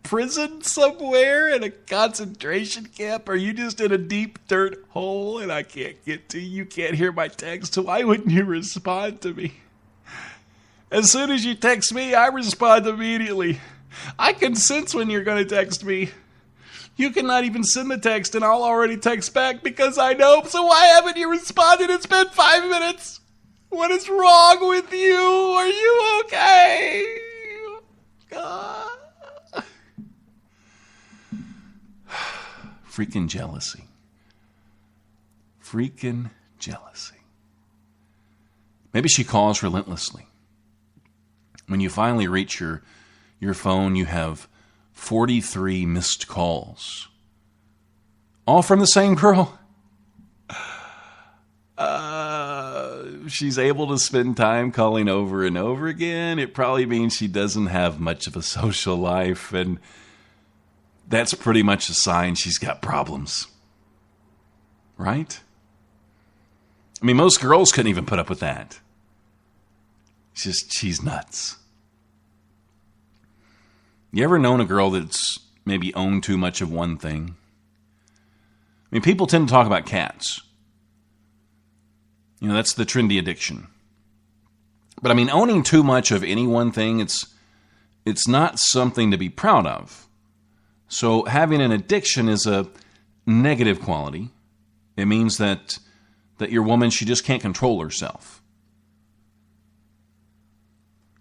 prison somewhere in a concentration camp? Are you just in a deep dirt hole and I can't get to you? You can't hear my text. Why wouldn't you respond to me? As soon as you text me, I respond immediately. I can sense when you're going to text me. You cannot even send the text and I'll already text back because I know. So why haven't you responded? It's been 5 minutes. What is wrong with you? Are you okay? Freaking jealousy. Freaking jealousy. Maybe she calls relentlessly. When you finally reach your phone, you have 43 missed calls. All from the same girl. She's able to spend time calling over and over again. It probably means she doesn't have much of a social life, and that's pretty much a sign she's got problems. Right? I mean, most girls couldn't even put up with that. She's nuts. You ever known a girl that's maybe owned too much of one thing? I mean, people tend to talk about cats. You know, that's the trendy addiction. But I mean, owning too much of any one thing, it's not something to be proud of. So having an addiction is a negative quality. It means that your woman, she just can't control herself.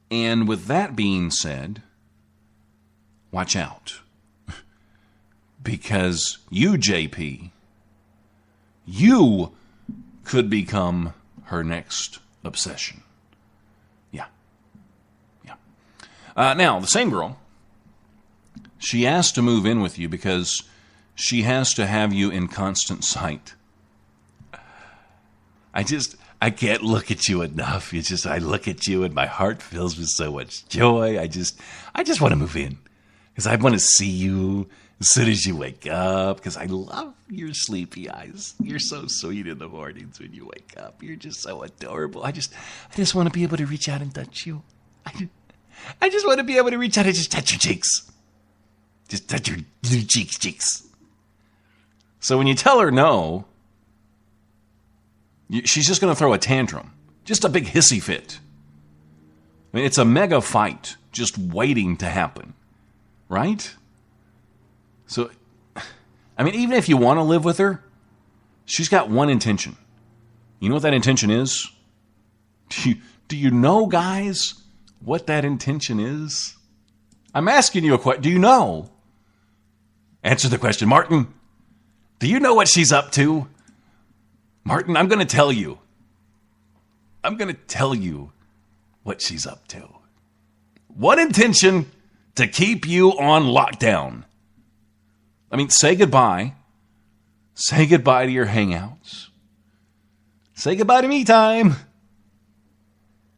And with that being said, watch out. Because you, JP, you could become her next obsession. Yeah. Now, the same girl, she asked to move in with you because she has to have you in constant sight. I can't look at you enough. It's just, I look at you and my heart fills with so much joy. I just want to move in because I want to see you as soon as you wake up because I love your sleepy eyes. You're so sweet in the mornings when you wake up. You're just so adorable. I just want to be able to reach out and touch you. I just want to be able to reach out and just touch your cheeks. Just touch your cheeks. So when you tell her no, she's just going to throw a tantrum. Just a big hissy fit. I mean, it's a mega fight just waiting to happen. Right? So, I mean, even if you want to live with her, she's got one intention. You know what that intention is? Do you know, guys, what that intention is? I'm asking you a question. Do you know? Answer the question. Martin, do you know what she's up to? Martin, I'm going to tell you. I'm going to tell you what she's up to. One intention: to keep you on lockdown. I mean, say goodbye. Say goodbye to your hangouts. Say goodbye to me time.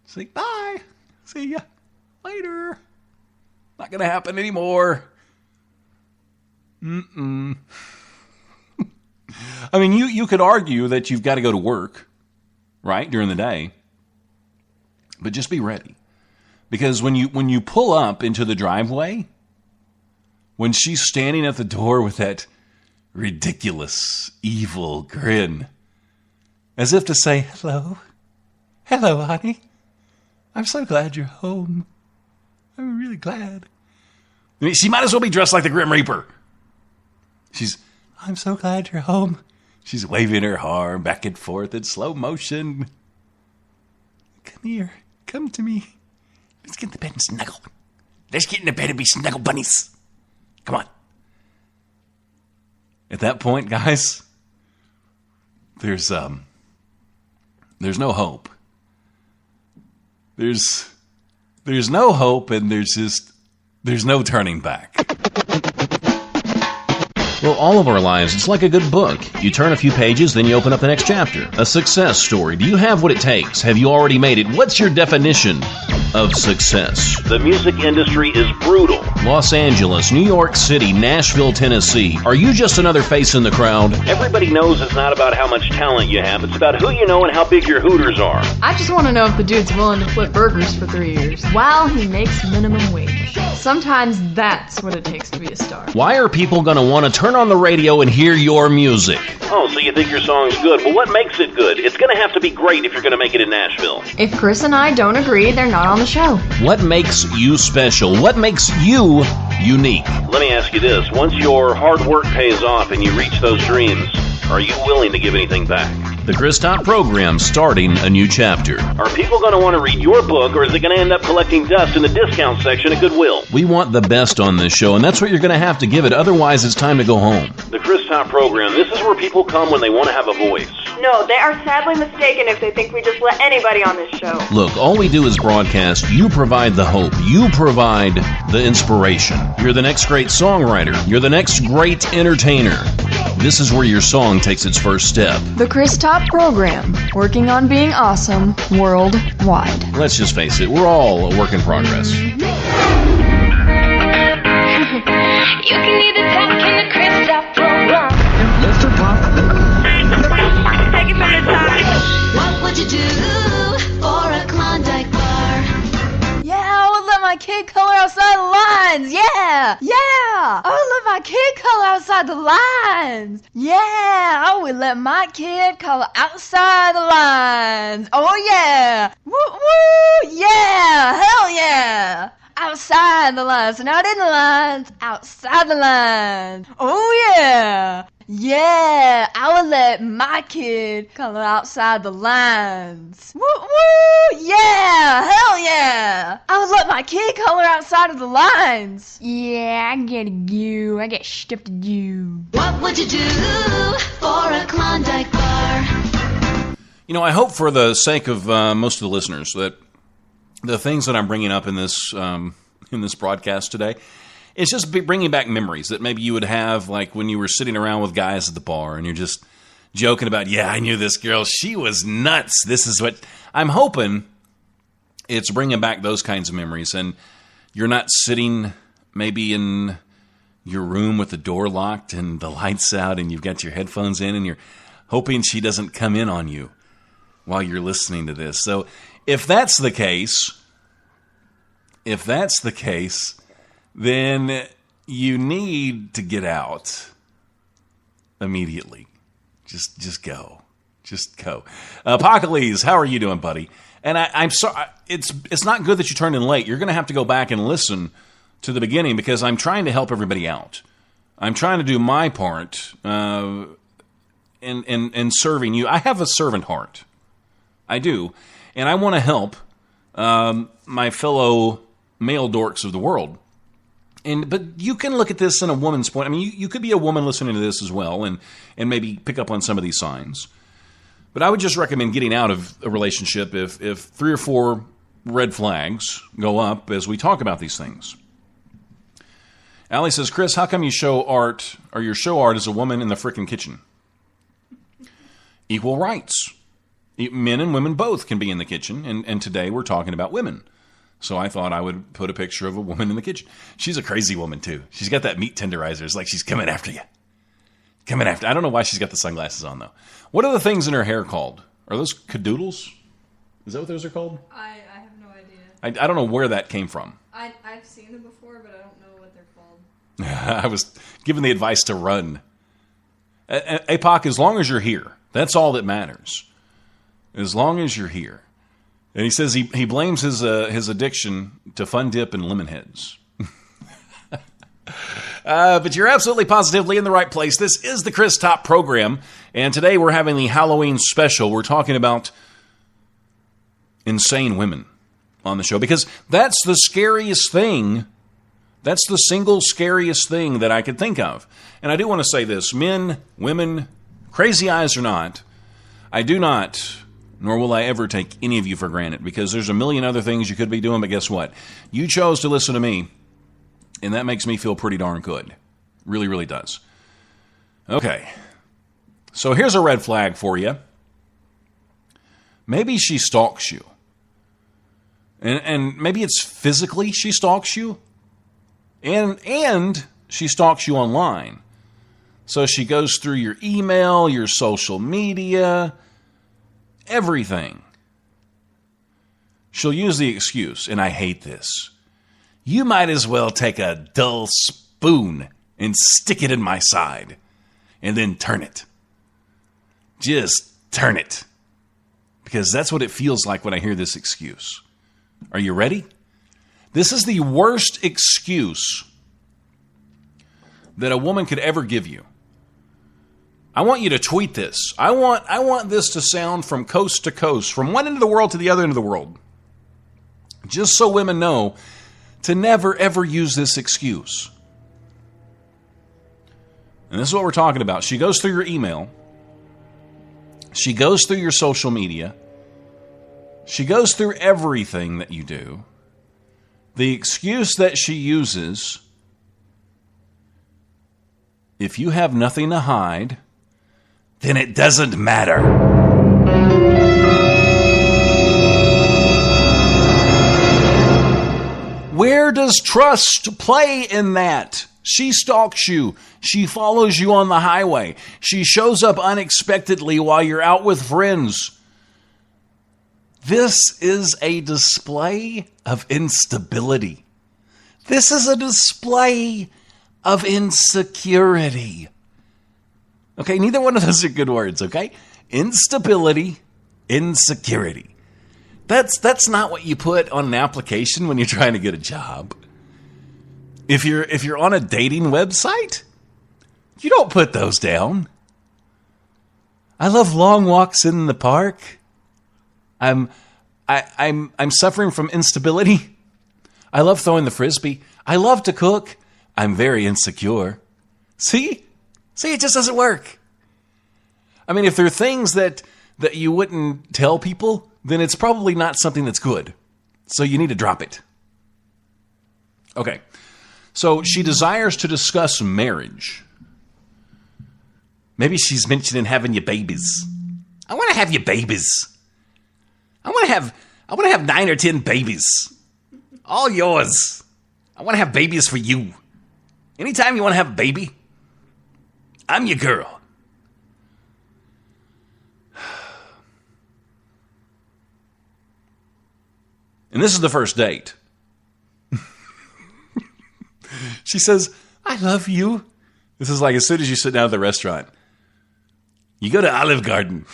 Say bye. See ya later. Not going to happen anymore. I mean, you could argue that you've got to go to work, right, during the day. But just be ready. Because when you pull up into the driveway, when she's standing at the door with that ridiculous, evil grin, as if to say, hello, honey. I'm so glad you're home. I'm really glad. I mean, she might as well be dressed like the Grim Reaper. I'm so glad you're home. She's waving her arm back and forth in slow motion. Come here. Come to me. Let's get in the bed and snuggle. Let's get in the bed and be snuggle bunnies. Come on. At that point, guys, there's no hope. There's no hope, and there's no turning back. Well, all of our lives, it's like a good book. You turn a few pages, then you open up the next chapter. A success story. Do you have what it takes? Have you already made it? What's your definition of success? The music industry is brutal. Los Angeles, New York City, Nashville, Tennessee. Are you just another face in the crowd? Everybody knows it's not about how much talent you have. It's about who you know and how big your hooters are. I just want to know if the dude's willing to flip burgers for 3 years while he makes minimum wage. Sometimes that's what it takes to be a star. Why are people going to want to turn on the radio and hear your music? Oh, so you think your song's good. Well, what makes it good? It's going to have to be great if you're going to make it in Nashville. If Chris and I don't agree, they're not on the show. What makes you special? What makes you unique? Let me ask you this. Once your hard work pays off and you reach those dreams, are you willing to give anything back? The Chris Top program starting a new chapter. Are people going to want to read your book, or is it going to end up collecting dust in the discount section at Goodwill? We want the best on this show, and that's what you're going to have to give it. Otherwise, it's time to go home. The Chris Top program, this is where people come when they want to have a voice. No, they are sadly mistaken if they think we just let anybody on this show. Look, all we do is broadcast. You provide the hope. You provide the inspiration. You're the next great songwriter. You're the next great entertainer. This is where your song takes its first step. The Chris Top program, working on being awesome worldwide. Let's just face it, we're all a work in progress. You can either talk in the Chris Top program. Mr. Pop. Take it from the top. What would you do for a Klondike bar? Yeah, I would let my kid color outside the lines. Yeah. I would let my kid color outside the lines. Yeah, I would let my kid color outside the lines. Oh yeah. Woo woo. Yeah. Hell yeah. Outside the lines, not in the lines, outside the lines. Oh yeah. Yeah, I would let my kid color outside the lines. Woo woo! Yeah! Hell yeah! I would let my kid color outside of the lines. Yeah, I get you. I get stuff to do. What would you do for a Klondike bar? You know, I hope for the sake of most of the listeners that the things that I'm bringing up in this broadcast today, it's just bringing back memories that maybe you would have, like when you were sitting around with guys at the bar and you're just joking about, yeah, I knew this girl. She was nuts. This is what I'm hoping it's bringing back those kinds of memories. And you're not sitting maybe in your room with the door locked and the lights out and you've got your headphones in and you're hoping she doesn't come in on you while you're listening to this. So if that's the case, then you need to get out immediately. Just go. Just go. Apocalypse, how are you doing, buddy? And I'm sorry, it's not good that you turned in late. You're going to have to go back and listen to the beginning because I'm trying to help everybody out. I'm trying to do my part in serving you. I have a servant heart. I do. And I want to help my fellow male dorks of the world. But you can look at this in a woman's point. I mean, you could be a woman listening to this as well and maybe pick up on some of these signs. But I would just recommend getting out of a relationship if 3 or 4 red flags go up as we talk about these things. Allie says, Chris, how come your show art is a woman in the frickin' kitchen? Equal rights. Men and women both can be in the kitchen, and today we're talking about women. So I thought I would put a picture of a woman in the kitchen. She's a crazy woman, too. She's got that meat tenderizer. It's like she's coming after you. I don't know why she's got the sunglasses on, though. What are the things in her hair called? Are those cadoodles? Is that what those are called? I have no idea. I don't know where that came from. I've seen them before, but I don't know what they're called. I was given the advice to run. APOC, as long as you're here, that's all that matters. As long as you're here. And he says he blames his addiction to Fun Dip and Lemon Heads. But you're absolutely positively in the right place. This is the Chris Top program, and today we're having the Halloween special. We're talking about insane women on the show because that's the scariest thing. That's the single scariest thing that I could think of. And I do want to say this, men, women, crazy eyes or not, I do not, nor will I ever take any of you for granted because there's a million other things you could be doing, but guess what? You chose to listen to me. And that makes me feel pretty darn good. Really, really does. Okay. So here's a red flag for you. Maybe she stalks you. And maybe it's physically she stalks you. And she stalks you online. So she goes through your email, your social media, everything. She'll use the excuse, and I hate this. You might as well take a dull spoon and stick it in my side and then turn it. Just turn it. Because that's what it feels like when I hear this excuse. Are you ready? This is the worst excuse that a woman could ever give you. I want you to tweet this. I want this to sound from coast to coast, from one end of the world to the other end of the world. Just so women know to never, ever use this excuse. And this is what we're talking about. She goes through your email. She goes through your social media. She goes through everything that you do. The excuse that she uses, if you have nothing to hide, then it doesn't matter. Where does trust play in that? She stalks you. She follows you on the highway. She shows up unexpectedly while you're out with friends. This is a display of instability. This is a display of insecurity. Okay, neither one of those are good words, okay? Instability, insecurity. That's not what you put on an application when you're trying to get a job. If you're on a dating website, you don't put those down. I love long walks in the park. I'm suffering from instability. I love throwing the frisbee. I love to cook. I'm very insecure. See, it just doesn't work. I mean, if there are things that you wouldn't tell people, then it's probably not something that's good. So you need to drop it. Okay. So she desires to discuss marriage. Maybe she's mentioning having your babies. I want to have your babies. I want to have 9 or 10 babies. All yours. I want to have babies for you. Anytime you want to have a baby, I'm your girl. And this is the first date. She says, I love you. This is like as soon as you sit down at the restaurant. You go to Olive Garden.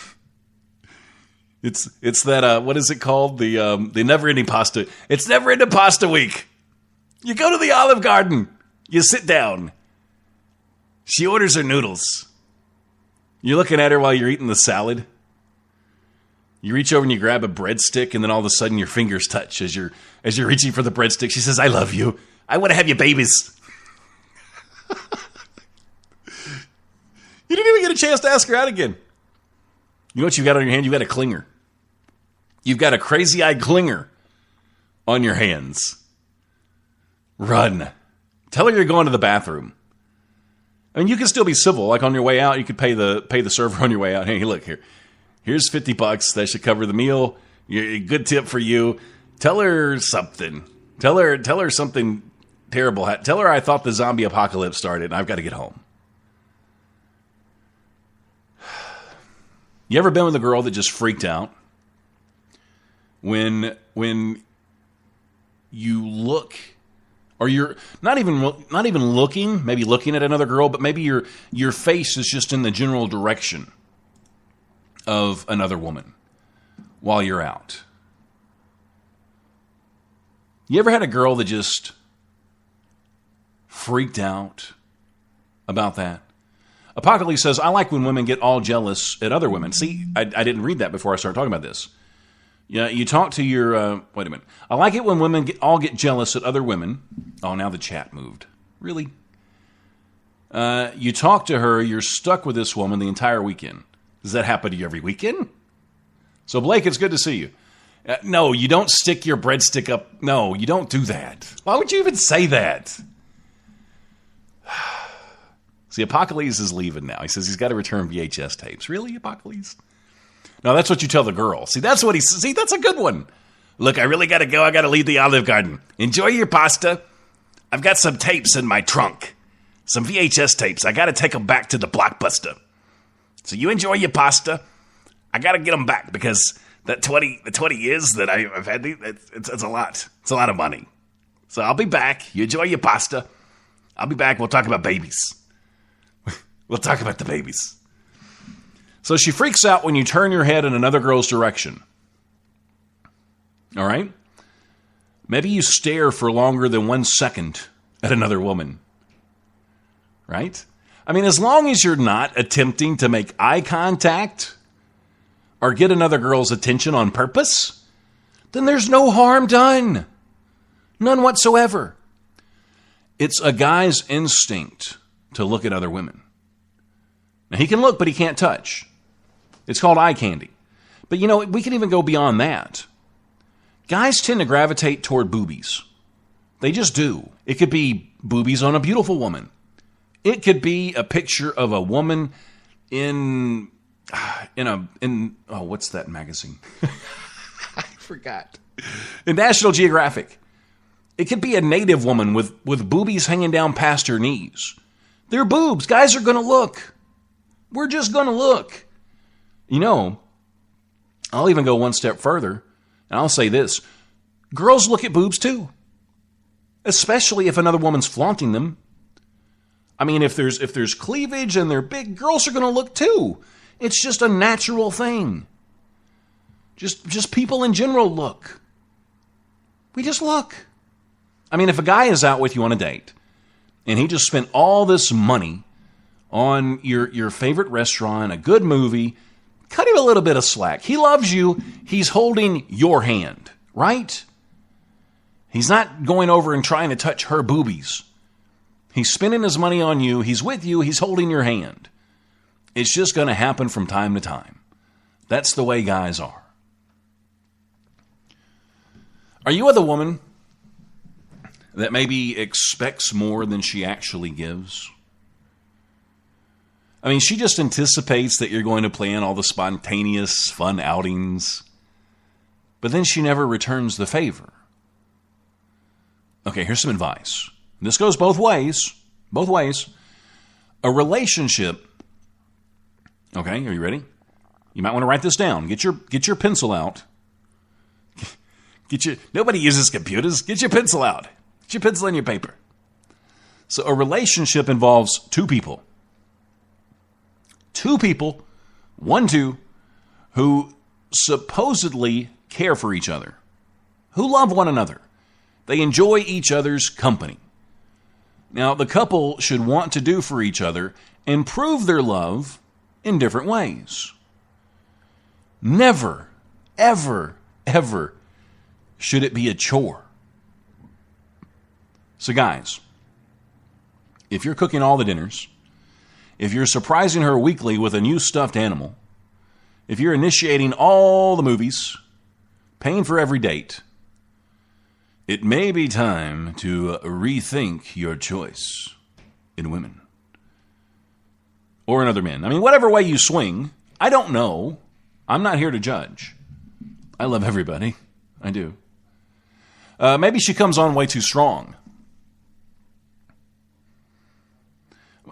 It's that, what is it called? The never-ending pasta. It's never-ending pasta week. You go to the Olive Garden. You sit down. She orders her noodles. You're looking at her while you're eating the salad. You reach over and you grab a breadstick, and then all of a sudden your fingers touch as you're reaching for the breadstick. She says, I love you. I want to have your babies. You didn't even get a chance to ask her out again. You know what you've got on your hand? You've got a clinger. You've got a crazy-eyed clinger on your hands. Run. Tell her you're going to the bathroom. I mean, you can still be civil. Like on your way out, you could pay the server on your way out. Hey, look here. Here's $50. That should cover the meal. A good tip for you. Tell her something. Tell her something terrible. Tell her I thought the zombie apocalypse started and I've got to get home. You ever been with a girl that just freaked out when you look, or you're not even looking, maybe looking at another girl, but maybe your face is just in the general direction of another woman while you're out? You ever had a girl that just freaked out about that? Apocalypse says, I like when women get all jealous at other women. See, I didn't read that before I started talking about this. Yeah, you talk to your, wait a minute. I like it when women get jealous at other women. Oh, now the chat moved. Really? You talk to her, you're stuck with this woman the entire weekend. Does that happen to you every weekend? So, Blake, it's good to see you. No, you don't stick your breadstick up. No, you don't do that. Why would you even say that? See, Apocalypse is leaving now. He says he's got to return VHS tapes. Really, Apocalypse? No, that's what you tell the girl. See, that's what that's a good one. Look, I really got to go. I got to leave the Olive Garden. Enjoy your pasta. I've got some tapes in my trunk. Some VHS tapes. I got to take them back to the Blockbuster. So you enjoy your pasta. I got to get them back because the 20 years that I've had these, it's a lot. It's a lot of money. So I'll be back. You enjoy your pasta. I'll be back. We'll talk about babies. We'll talk about the babies. So she freaks out when you turn your head in another girl's direction. All right? Maybe you stare for longer than 1 second at another woman. Right? I mean, as long as you're not attempting to make eye contact or get another girl's attention on purpose, then there's no harm done. None whatsoever. It's a guy's instinct to look at other women. Now, he can look, but he can't touch. It's called eye candy. But, we can even go beyond that. Guys tend to gravitate toward boobies. They just do. It could be boobies on a beautiful woman. It could be a picture of a woman in what's that magazine? I forgot. In National Geographic. It could be a native woman with boobies hanging down past her knees. They're boobs. Guys are going to look. We're just going to look. I'll even go one step further, and I'll say this. Girls look at boobs too. Especially if another woman's flaunting them. I mean, if there's cleavage and they're big, girls are going to look too. It's just a natural thing. Just people in general look. We just look. I mean, if a guy is out with you on a date, and he just spent all this money on your favorite restaurant, a good movie, cut him a little bit of slack. He loves you. He's holding your hand, right? He's not going over and trying to touch her boobies. He's spending his money on you. He's with you. He's holding your hand. It's just going to happen from time to time. That's the way guys are. Are you with a woman that maybe expects more than she actually gives? I mean, she just anticipates that you're going to plan all the spontaneous, fun outings. But then she never returns the favor. Okay, here's some advice. This goes both ways. Both ways. A relationship. Okay, are you ready? You might want to write this down. Get your pencil out. Nobody uses computers. Get your pencil out. Get your pencil and your paper. So a relationship involves two people. Two people, 1-2, who supposedly care for each other, who love one another. They enjoy each other's company. Now, the couple should want to do for each other and prove their love in different ways. Never, ever, ever should it be a chore. So guys, if you're cooking all the dinners, if you're surprising her weekly with a new stuffed animal, if you're initiating all the movies, paying for every date, it may be time to rethink your choice in women. Or in other men. I mean, whatever way you swing, I don't know. I'm not here to judge. I love everybody. I do. Maybe she comes on way too strong.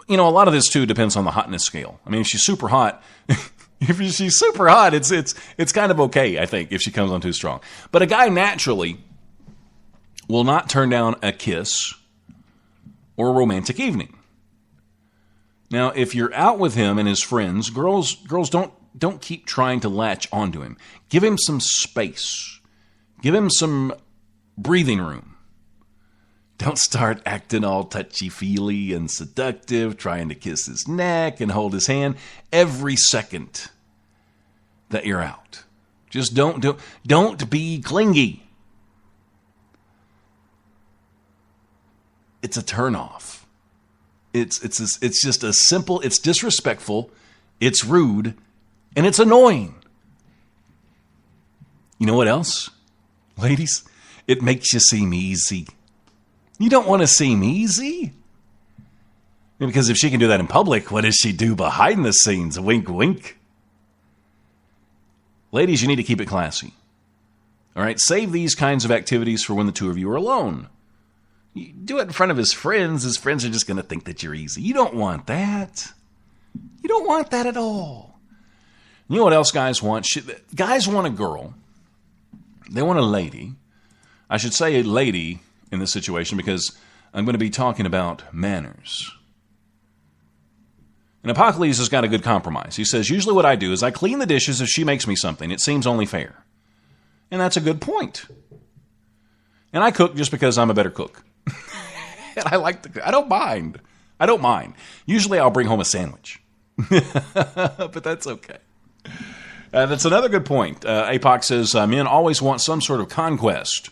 You know, a lot of this, too, depends on the hotness scale. I mean, if she's super hot, it's kind of okay, I think, if she comes on too strong. But a guy naturally will not turn down a kiss or a romantic evening. Now, if you're out with him and his friends, girls don't keep trying to latch onto him. Give him some space. Give him some breathing room. Don't start acting all touchy-feely and seductive, trying to kiss his neck and hold his hand every second that you're out. Just don't be clingy. It's a turnoff. It's just a simple, it's disrespectful, it's rude, and it's annoying. You know what else? Ladies, it makes you seem easy. You don't want to seem easy. Because if she can do that in public, what does she do behind the scenes? Wink, wink. Ladies, you need to keep it classy. All right? Save these kinds of activities for when the two of you are alone. You do it in front of his friends. His friends are just going to think that you're easy. You don't want that. You don't want that at all. You know what else guys want? Guys want a girl. They want a lady. I should say a lady in this situation because I'm going to be talking about manners. And Apocalypse has got a good compromise. He says, usually what I do is I clean the dishes if she makes me something. It seems only fair. And that's a good point. And I cook just because I'm a better cook. And I like to cook. I don't mind. Usually I'll bring home a sandwich. But that's okay. That's another good point. Apoc says, men always want some sort of conquest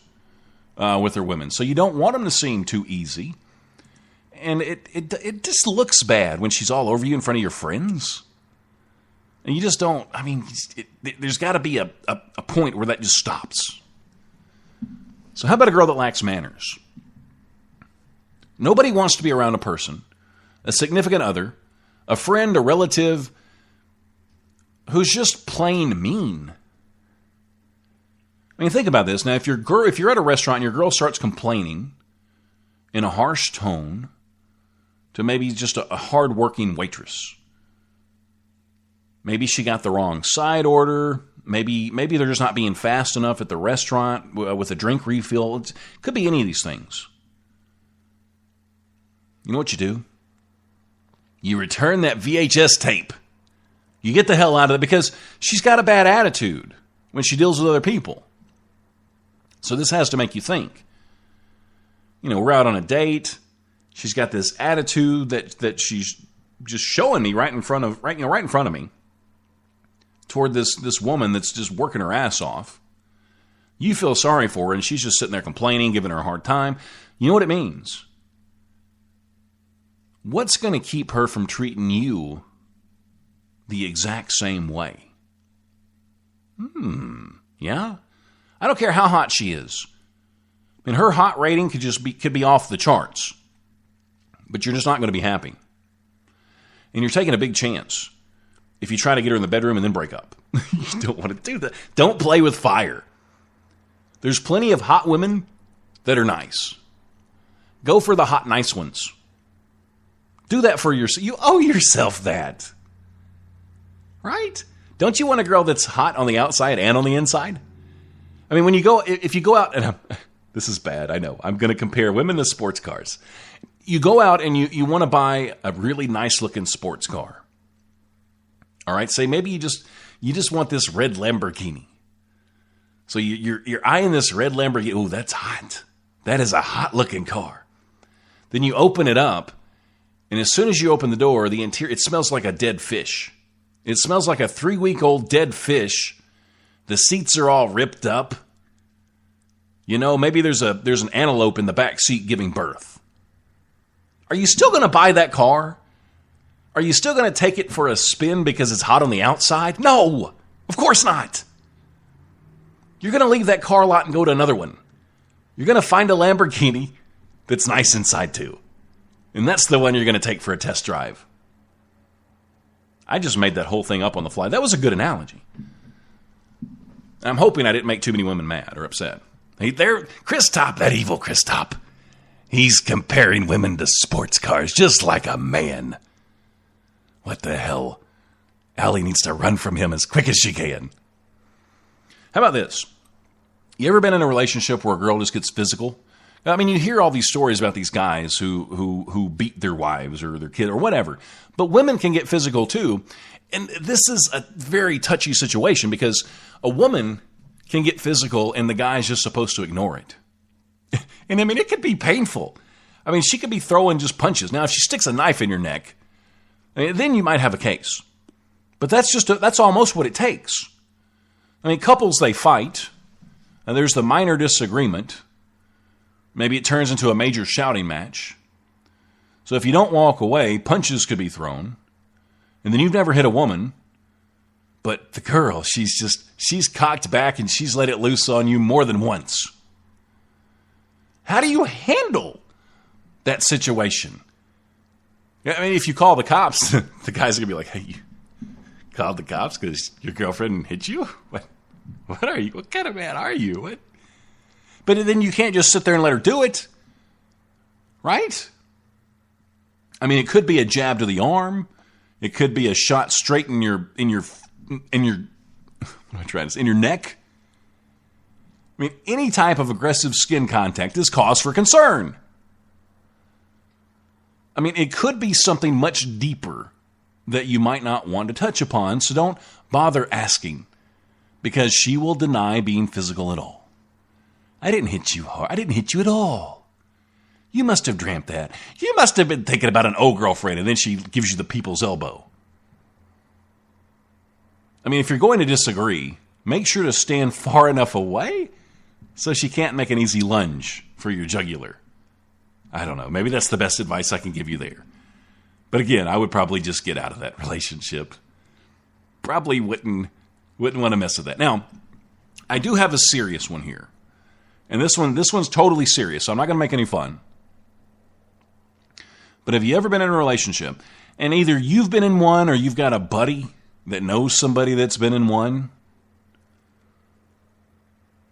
with their women. So you don't want them to seem too easy. And it just looks bad when she's all over you in front of your friends. And you just don't, I mean, there's got to be a point where that just stops. So how about a girl that lacks manners? Nobody wants to be around a person, a significant other, a friend, a relative, who's just plain mean. I mean, think about this. Now, if you're at a restaurant and your girl starts complaining in a harsh tone to maybe just a hard-working waitress, maybe she got the wrong side order, maybe they're just not being fast enough at the restaurant with a drink refill. It could be any of these things. You know what you do? You return that VHS tape. You get the hell out of it because she's got a bad attitude when she deals with other people. So this has to make you think. You know, we're out on a date. She's got this attitude that she's just showing me right in front of me toward this woman that's just working her ass off. You feel sorry for her, and she's just sitting there complaining, giving her a hard time. You know what it means? What's going to keep her from treating you the exact same way? Yeah? I don't care how hot she is. I mean, her hot rating could be off the charts. But you're just not going to be happy. And you're taking a big chance if you try to get her in the bedroom and then break up. You don't want to do that. Don't play with fire. There's plenty of hot women that are nice. Go for the hot, nice ones. Do that for yourself. You owe yourself that. Right? Don't you want a girl that's hot on the outside and on the inside? I mean, if you go out, and this is bad, I know. I'm going to compare women to sports cars. You go out and you want to buy a really nice looking sports car. All right, say maybe you just want this red Lamborghini. So you're eyeing this red Lamborghini. Oh, that's hot. That is a hot looking car. Then you open it up, and as soon as you open the door, the interior, it smells like a dead fish. It smells like a 3-week-old dead fish. The seats are all ripped up. You know, maybe there's an antelope in the back seat giving birth. Are you still going to buy that car? Are you still going to take it for a spin because it's hot on the outside? No, of course not. You're going to leave that car lot and go to another one. You're going to find a Lamborghini that's nice inside too. And that's the one you're going to take for a test drive. I just made that whole thing up on the fly. That was a good analogy. I'm hoping I didn't make too many women mad or upset. Chris Top, that evil Chris Top. He's comparing women to sports cars just like a man. What the hell? Allie needs to run from him as quick as she can. How about this? You ever been in a relationship where a girl just gets physical? I mean, you hear all these stories about these guys who beat their wives or their kid or whatever. But women can get physical too. And this is a very touchy situation because a woman can get physical and the guy's just supposed to ignore it. And I mean, it could be painful. I mean, she could be throwing just punches. Now, if she sticks a knife in your neck, then you might have a case. But that's almost what it takes. I mean, couples, they fight, and there's the minor disagreement. Maybe it turns into a major shouting match. So if you don't walk away, punches could be thrown. And then you've never hit a woman. But the girl, she's cocked back and she's let it loose on you more than once. How do you handle that situation? I mean, if you call the cops, the guy's going to be like, hey, you called the cops because your girlfriend hit you? What are you? What kind of man are you? What? But then you can't just sit there and let her do it. Right? I mean, it could be a jab to the arm. It could be a shot straight in your what am I trying to say? In your neck. I mean, any type of aggressive skin contact is cause for concern. I mean, it could be something much deeper that you might not want to touch upon, so don't bother asking, because she will deny being physical at all. I didn't hit you hard. I didn't hit you at all. You must have dreamt that. You must have been thinking about an old girlfriend, and then she gives you the people's elbow. I mean, if you're going to disagree, make sure to stand far enough away so she can't make an easy lunge for your jugular. I don't know. Maybe that's the best advice I can give you there. But again, I would probably just get out of that relationship. Probably wouldn't want to mess with that. Now, I do have a serious one here. And this one's totally serious, so I'm not going to make any fun. But have you ever been in a relationship, and either you've been in one or you've got a buddy that knows somebody that's been in one?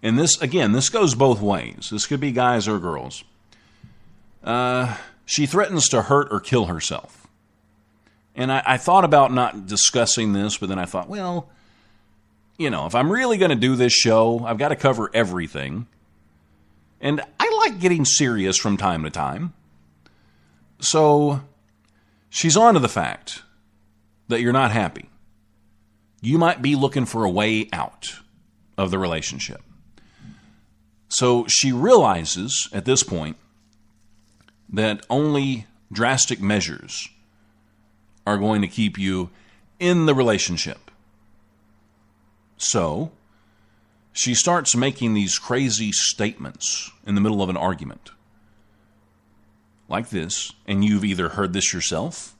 And this goes both ways. This could be guys or girls. She threatens to hurt or kill herself. And I thought about not discussing this, but then I thought, well, you know, if I'm really going to do this show, I've got to cover everything. And I like getting serious from time to time. So she's on to the fact that you're not happy. You might be looking for a way out of the relationship. So she realizes at this point that only drastic measures are going to keep you in the relationship. So she starts making these crazy statements in the middle of an argument. Like this, and you've either heard this yourself,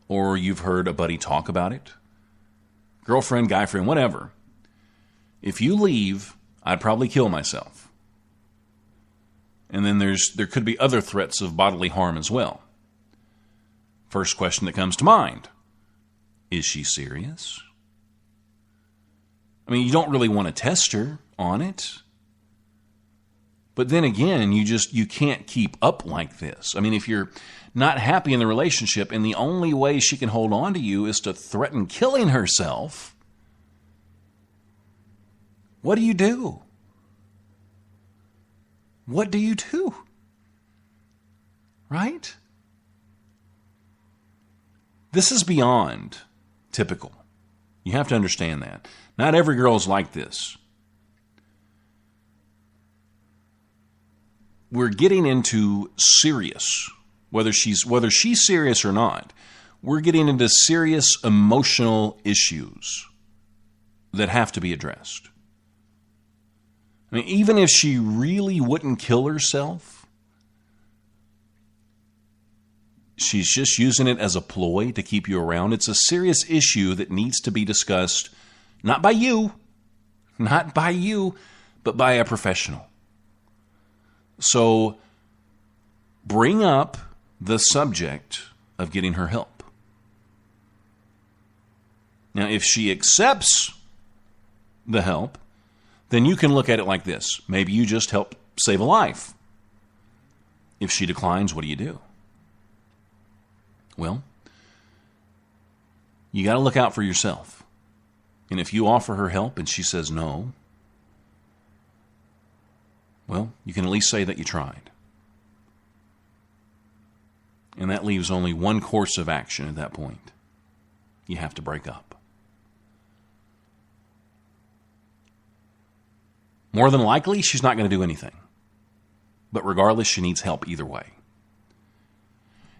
or you've heard a buddy talk about it. Girlfriend, guy friend, whatever. If you leave, I'd probably kill myself. And then there could be other threats of bodily harm as well. First question that comes to mind, is she serious? I mean, you don't really want to test her on it. But then again, you can't keep up like this. I mean, if you're not happy in the relationship and the only way she can hold on to you is to threaten killing herself, what do you do? What do you do? Right? This is beyond typical. You have to understand that. Not every girl is like this. We're getting into serious, whether she's serious or not, we're getting into serious emotional issues that have to be addressed. I mean, even if she really wouldn't kill herself, she's just using it as a ploy to keep you around. It's a serious issue that needs to be discussed, not by you, but by a professional. So bring up the subject of getting her help. Now, if she accepts the help, then you can look at it like this. Maybe you just help save a life. If she declines, what do you do? Well, you got to look out for yourself. And if you offer her help and she says no, well, you can at least say that you tried. And that leaves only one course of action at that point. You have to break up. More than likely, she's not going to do anything. But regardless, she needs help either way.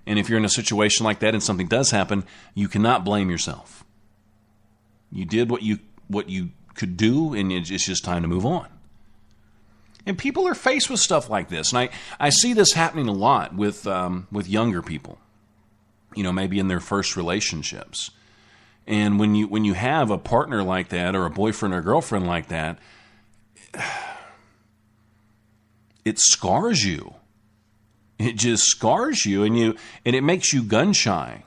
And if you're in a situation like that and something does happen, you cannot blame yourself. You did what you could do, and it's just time to move on. And people are faced with stuff like this. And I see this happening a lot with younger people, maybe in their first relationships. And when you have a partner like that or a boyfriend or girlfriend like that, it scars you. It just scars you, and it makes you gun shy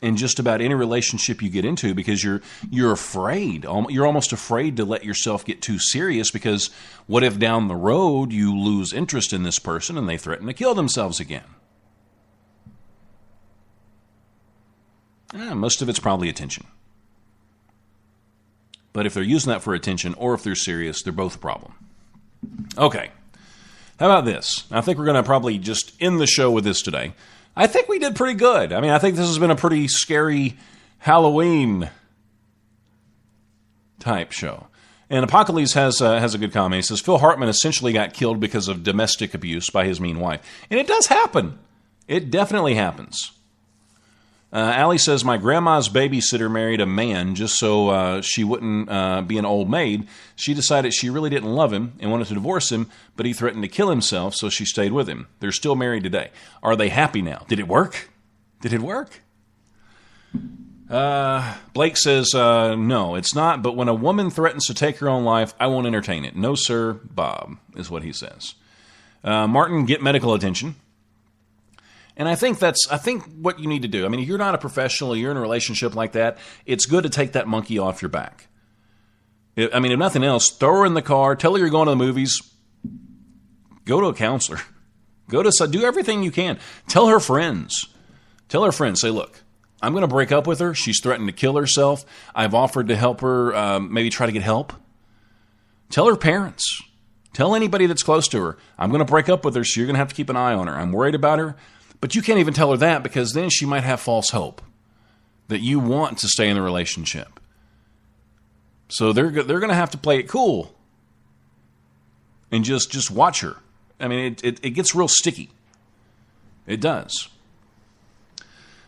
in just about any relationship you get into because you're afraid. You're almost afraid to let yourself get too serious because what if down the road you lose interest in this person and they threaten to kill themselves again? Most of it's probably attention. But if they're using that for attention or if they're serious, they're both a problem. Okay. How about this? I think we're going to probably just end the show with this today. I think we did pretty good. I mean, I think this has been a pretty scary Halloween type show. And Apocalypse has a good comment. He says, Phil Hartman essentially got killed because of domestic abuse by his mean wife. And it does happen. It definitely happens. Allie says, my grandma's babysitter married a man just so she wouldn't be an old maid. She decided she really didn't love him and wanted to divorce him, but he threatened to kill himself, so she stayed with him. They're still married today. Are they happy now? Did it work? Blake says, no, it's not, but when a woman threatens to take her own life, I won't entertain it. No, sir, Bob, is what he says. Martin, get medical attention. And I think what you need to do, I mean, if you're not a professional, you're in a relationship like that, it's good to take that monkey off your back. I mean, if nothing else, throw her in the car, tell her you're going to the movies, go to a counselor, do everything you can. Tell her friends, say, look, I'm going to break up with her. She's threatened to kill herself. I've offered to help her, maybe try to get help. Tell her parents. Tell anybody that's close to her, I'm going to break up with her, so you're going to have to keep an eye on her. I'm worried about her. But you can't even tell her that because then she might have false hope that you want to stay in the relationship. So they're going to have to play it cool and just watch her. I mean, it gets real sticky. It does.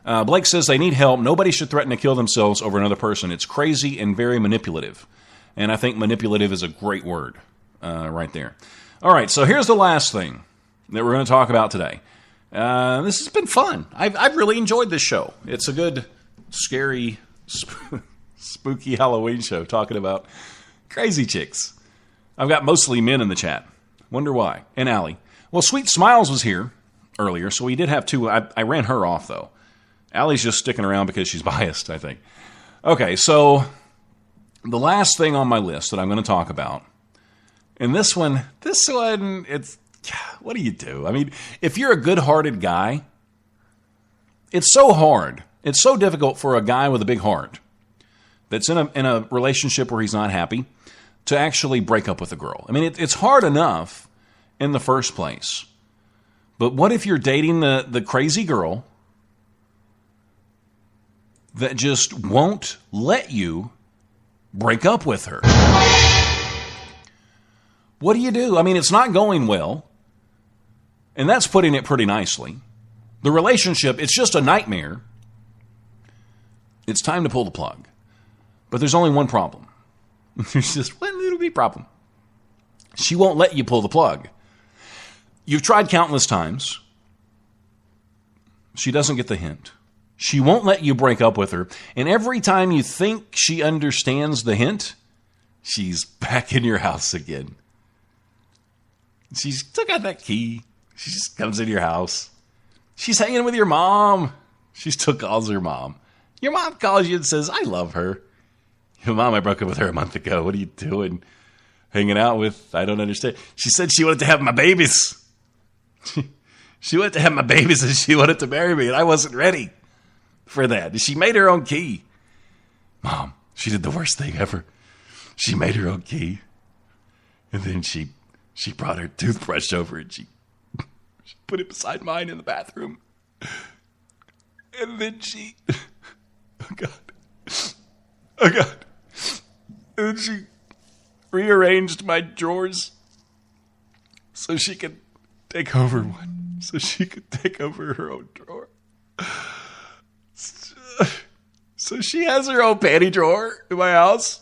Blake says they need help. Nobody should threaten to kill themselves over another person. It's crazy and very manipulative. And I think manipulative is a great word right there. All right, so here's the last thing that we're going to talk about today. This has been fun. I've really enjoyed this show. It's a good, scary, spooky Halloween show talking about crazy chicks. I've got mostly men in the chat. Wonder why. And Allie. Well, Sweet Smiles was here earlier, so we did have two. I ran her off, though. Allie's just sticking around because she's biased, I think. Okay, so the last thing on my list that I'm going to talk about, and this one, it's, what do you do? I mean, if you're a good-hearted guy, it's so hard. It's so difficult for a guy with a big heart that's in a relationship where he's not happy to actually break up with a girl. I mean, it's hard enough in the first place. But what if you're dating the crazy girl that just won't let you break up with her? What do you do? I mean, it's not going well. And that's putting it pretty nicely. The relationship, it's just a nightmare. It's time to pull the plug. But there's only one problem. There's just one little bit problem. She won't let you pull the plug. You've tried countless times. She doesn't get the hint. She won't let you break up with her. And every time you think she understands the hint, she's back in your house again. She's still got that key. She just comes into your house. She's hanging with your mom. She still calls her mom. Your mom calls you and says, I love her. Your mom, I broke up with her a month ago. What are you doing? Hanging out with, I don't understand. She said she wanted to have my babies. She wanted to have my babies and she wanted to marry me, and I wasn't ready for that. She made her own key. Mom, she did the worst thing ever. She made her own key. And then she brought her toothbrush over and she put it beside mine in the bathroom. And then oh God. And then she rearranged my drawers so she could take over one. So she could take over her own drawer. So she has her own panty drawer in my house.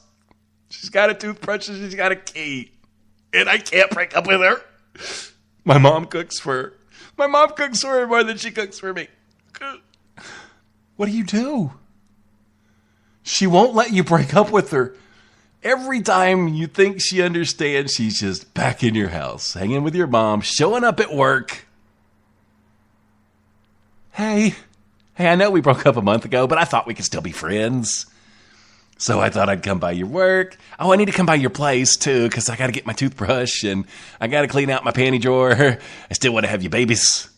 She's got a toothbrush and she's got a key. And I can't break up with her. My mom cooks for her. My mom cooks for her more than she cooks for me. What do you do? She won't let you break up with her. Every time you think she understands, she's just back in your house, hanging with your mom, showing up at work. Hey, I know we broke up a month ago, but I thought we could still be friends. So I thought I'd come by your work. Oh, I need to come by your place, too, because I got to get my toothbrush, and I got to clean out my panty drawer. I still want to have you babies.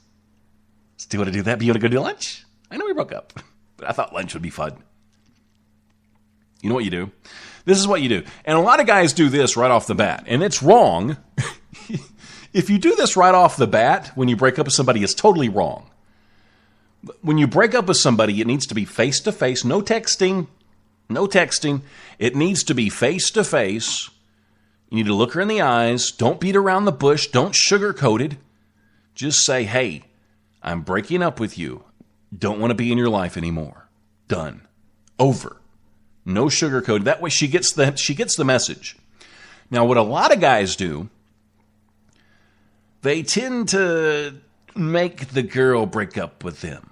Still want to do that, but you want to go to lunch? I know we broke up, but I thought lunch would be fun. You know what you do? This is what you do. And a lot of guys do this right off the bat, and it's wrong. If you do this right off the bat when you break up with somebody, it's totally wrong. When you break up with somebody, it needs to be face-to-face, no texting. No texting. It needs to be face-to-face. You need to look her in the eyes. Don't beat around the bush. Don't sugarcoat it. Just say, hey, I'm breaking up with you. Don't want to be in your life anymore. Done. Over. No sugarcoat. That way she gets the message. Now, what a lot of guys do, they tend to make the girl break up with them.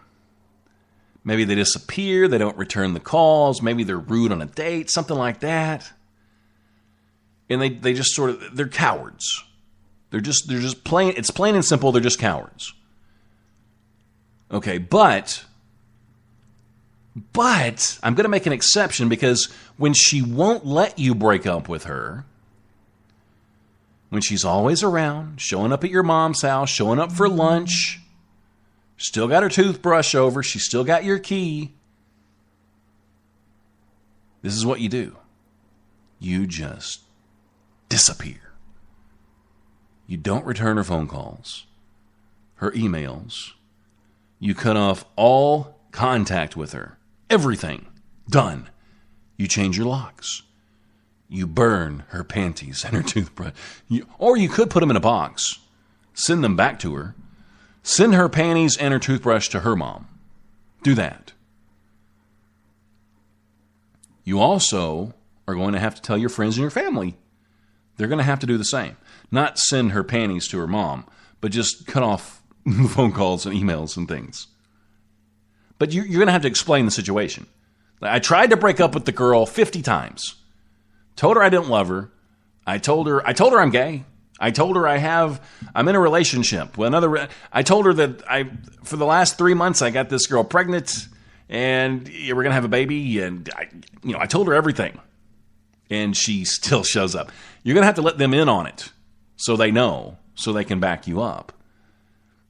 Maybe they disappear, they don't return the calls, maybe they're rude on a date, something like that. And they just sort of, they're cowards. They're just plain, it's plain and simple, they're just cowards. Okay, but I'm going to make an exception, because when she won't let you break up with her, when she's always around, showing up at your mom's house, showing up for lunch, still got her toothbrush over, she still got your key, this is what you do. You just disappear. You don't return her phone calls, her emails. You cut off all contact with her. Everything. Done. You change your locks. You burn her panties and her toothbrush. Or you could put them in a box. Send them back to her. Send her panties and her toothbrush to her mom. Do that. You also are going to have to tell your friends and your family. They're going to have to do the same. Not send her panties to her mom, but just cut off phone calls and emails and things. But you're going to have to explain the situation. I tried to break up with the girl 50 times. Told her I didn't love her. I told her I'm gay. I told her I'm in a relationship with another. I told her that for the last 3 months I got this girl pregnant, and we're going to have a baby, and I told her everything, and she still shows up. You're going to have to let them in on it so they know, so they can back you up.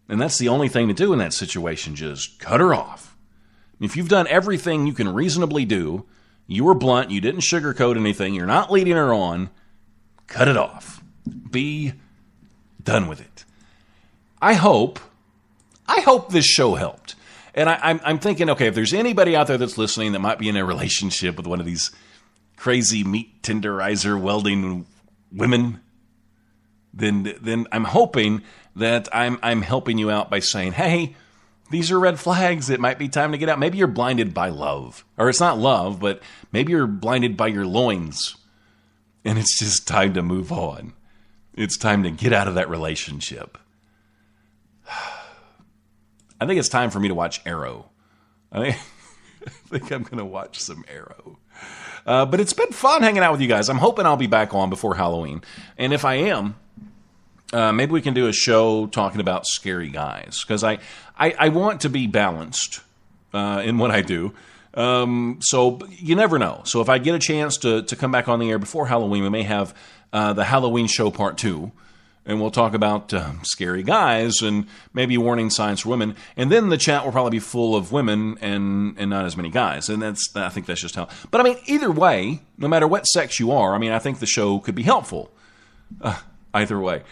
And that's the only thing to do in that situation. Just cut her off. If you've done everything you can reasonably do, you were blunt, you didn't sugarcoat anything, you're not leading her on, cut it off. Be done with it. I hope this show helped. And I'm thinking, okay, if there's anybody out there that's listening that might be in a relationship with one of these crazy meat tenderizer welding women, then I'm hoping that I'm helping you out by saying, hey, these are red flags. It might be time to get out. Maybe you're blinded by love. Or it's not love, but maybe you're blinded by your loins. And it's just time to move on. It's time to get out of that relationship. I think it's time for me to watch Arrow. I think I'm going to watch some Arrow. But it's been fun hanging out with you guys. I'm hoping I'll be back on before Halloween. And if I am, maybe we can do a show talking about scary guys. Because I want to be balanced in what I do. So you never know. So if I get a chance to come back on the air before Halloween, we may have the Halloween show part 2. And we'll talk about scary guys and maybe warning signs for women. And then the chat will probably be full of women and not as many guys. And I think that's just how. But I mean, either way, no matter what sex you are, I think the show could be helpful. Either way.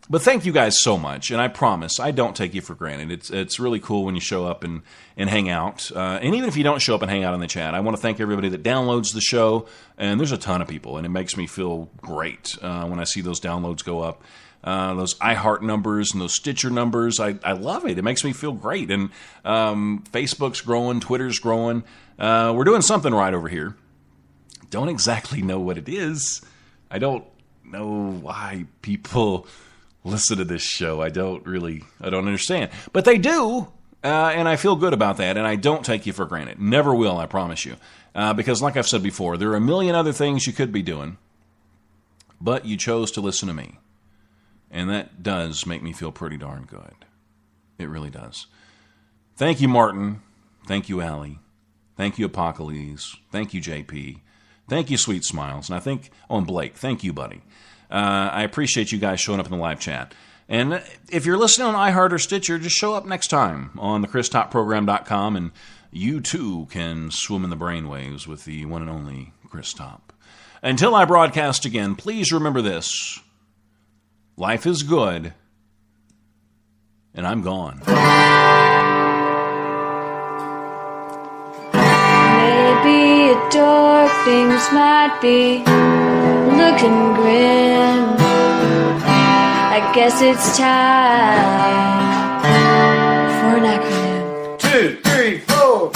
But thank you guys so much. And I promise, I don't take you for granted. It's really cool when you show up and hang out. And even if you don't show up and hang out in the chat, I want to thank everybody that downloads the show. And there's a ton of people, and it makes me feel great when I see those downloads go up. Those iHeart numbers and those Stitcher numbers, I love it. It makes me feel great. And Facebook's growing, Twitter's growing. We're doing something right over here. Don't exactly know what it is. I don't know why people listen to this show. I don't understand. But they do, and I feel good about that, and I don't take you for granted. Never will, I promise you. Because like I've said before, there are a million other things you could be doing, but you chose to listen to me. And that does make me feel pretty darn good. It really does. Thank you, Martin. Thank you, Allie. Thank you, Apocalypse. Thank you, JP. Thank you, Sweet Smiles. And and Blake, thank you, buddy. I appreciate you guys showing up in the live chat. And if you're listening on iHeart or Stitcher, just show up next time on the ChrisTopProgram.com, and you too can swim in the brainwaves with the one and only Chris Top. Until I broadcast again, please remember this. Life is good, and I'm gone. Maybe a dark things might be looking grim. I guess it's time for an acronym. 2, 3, 4.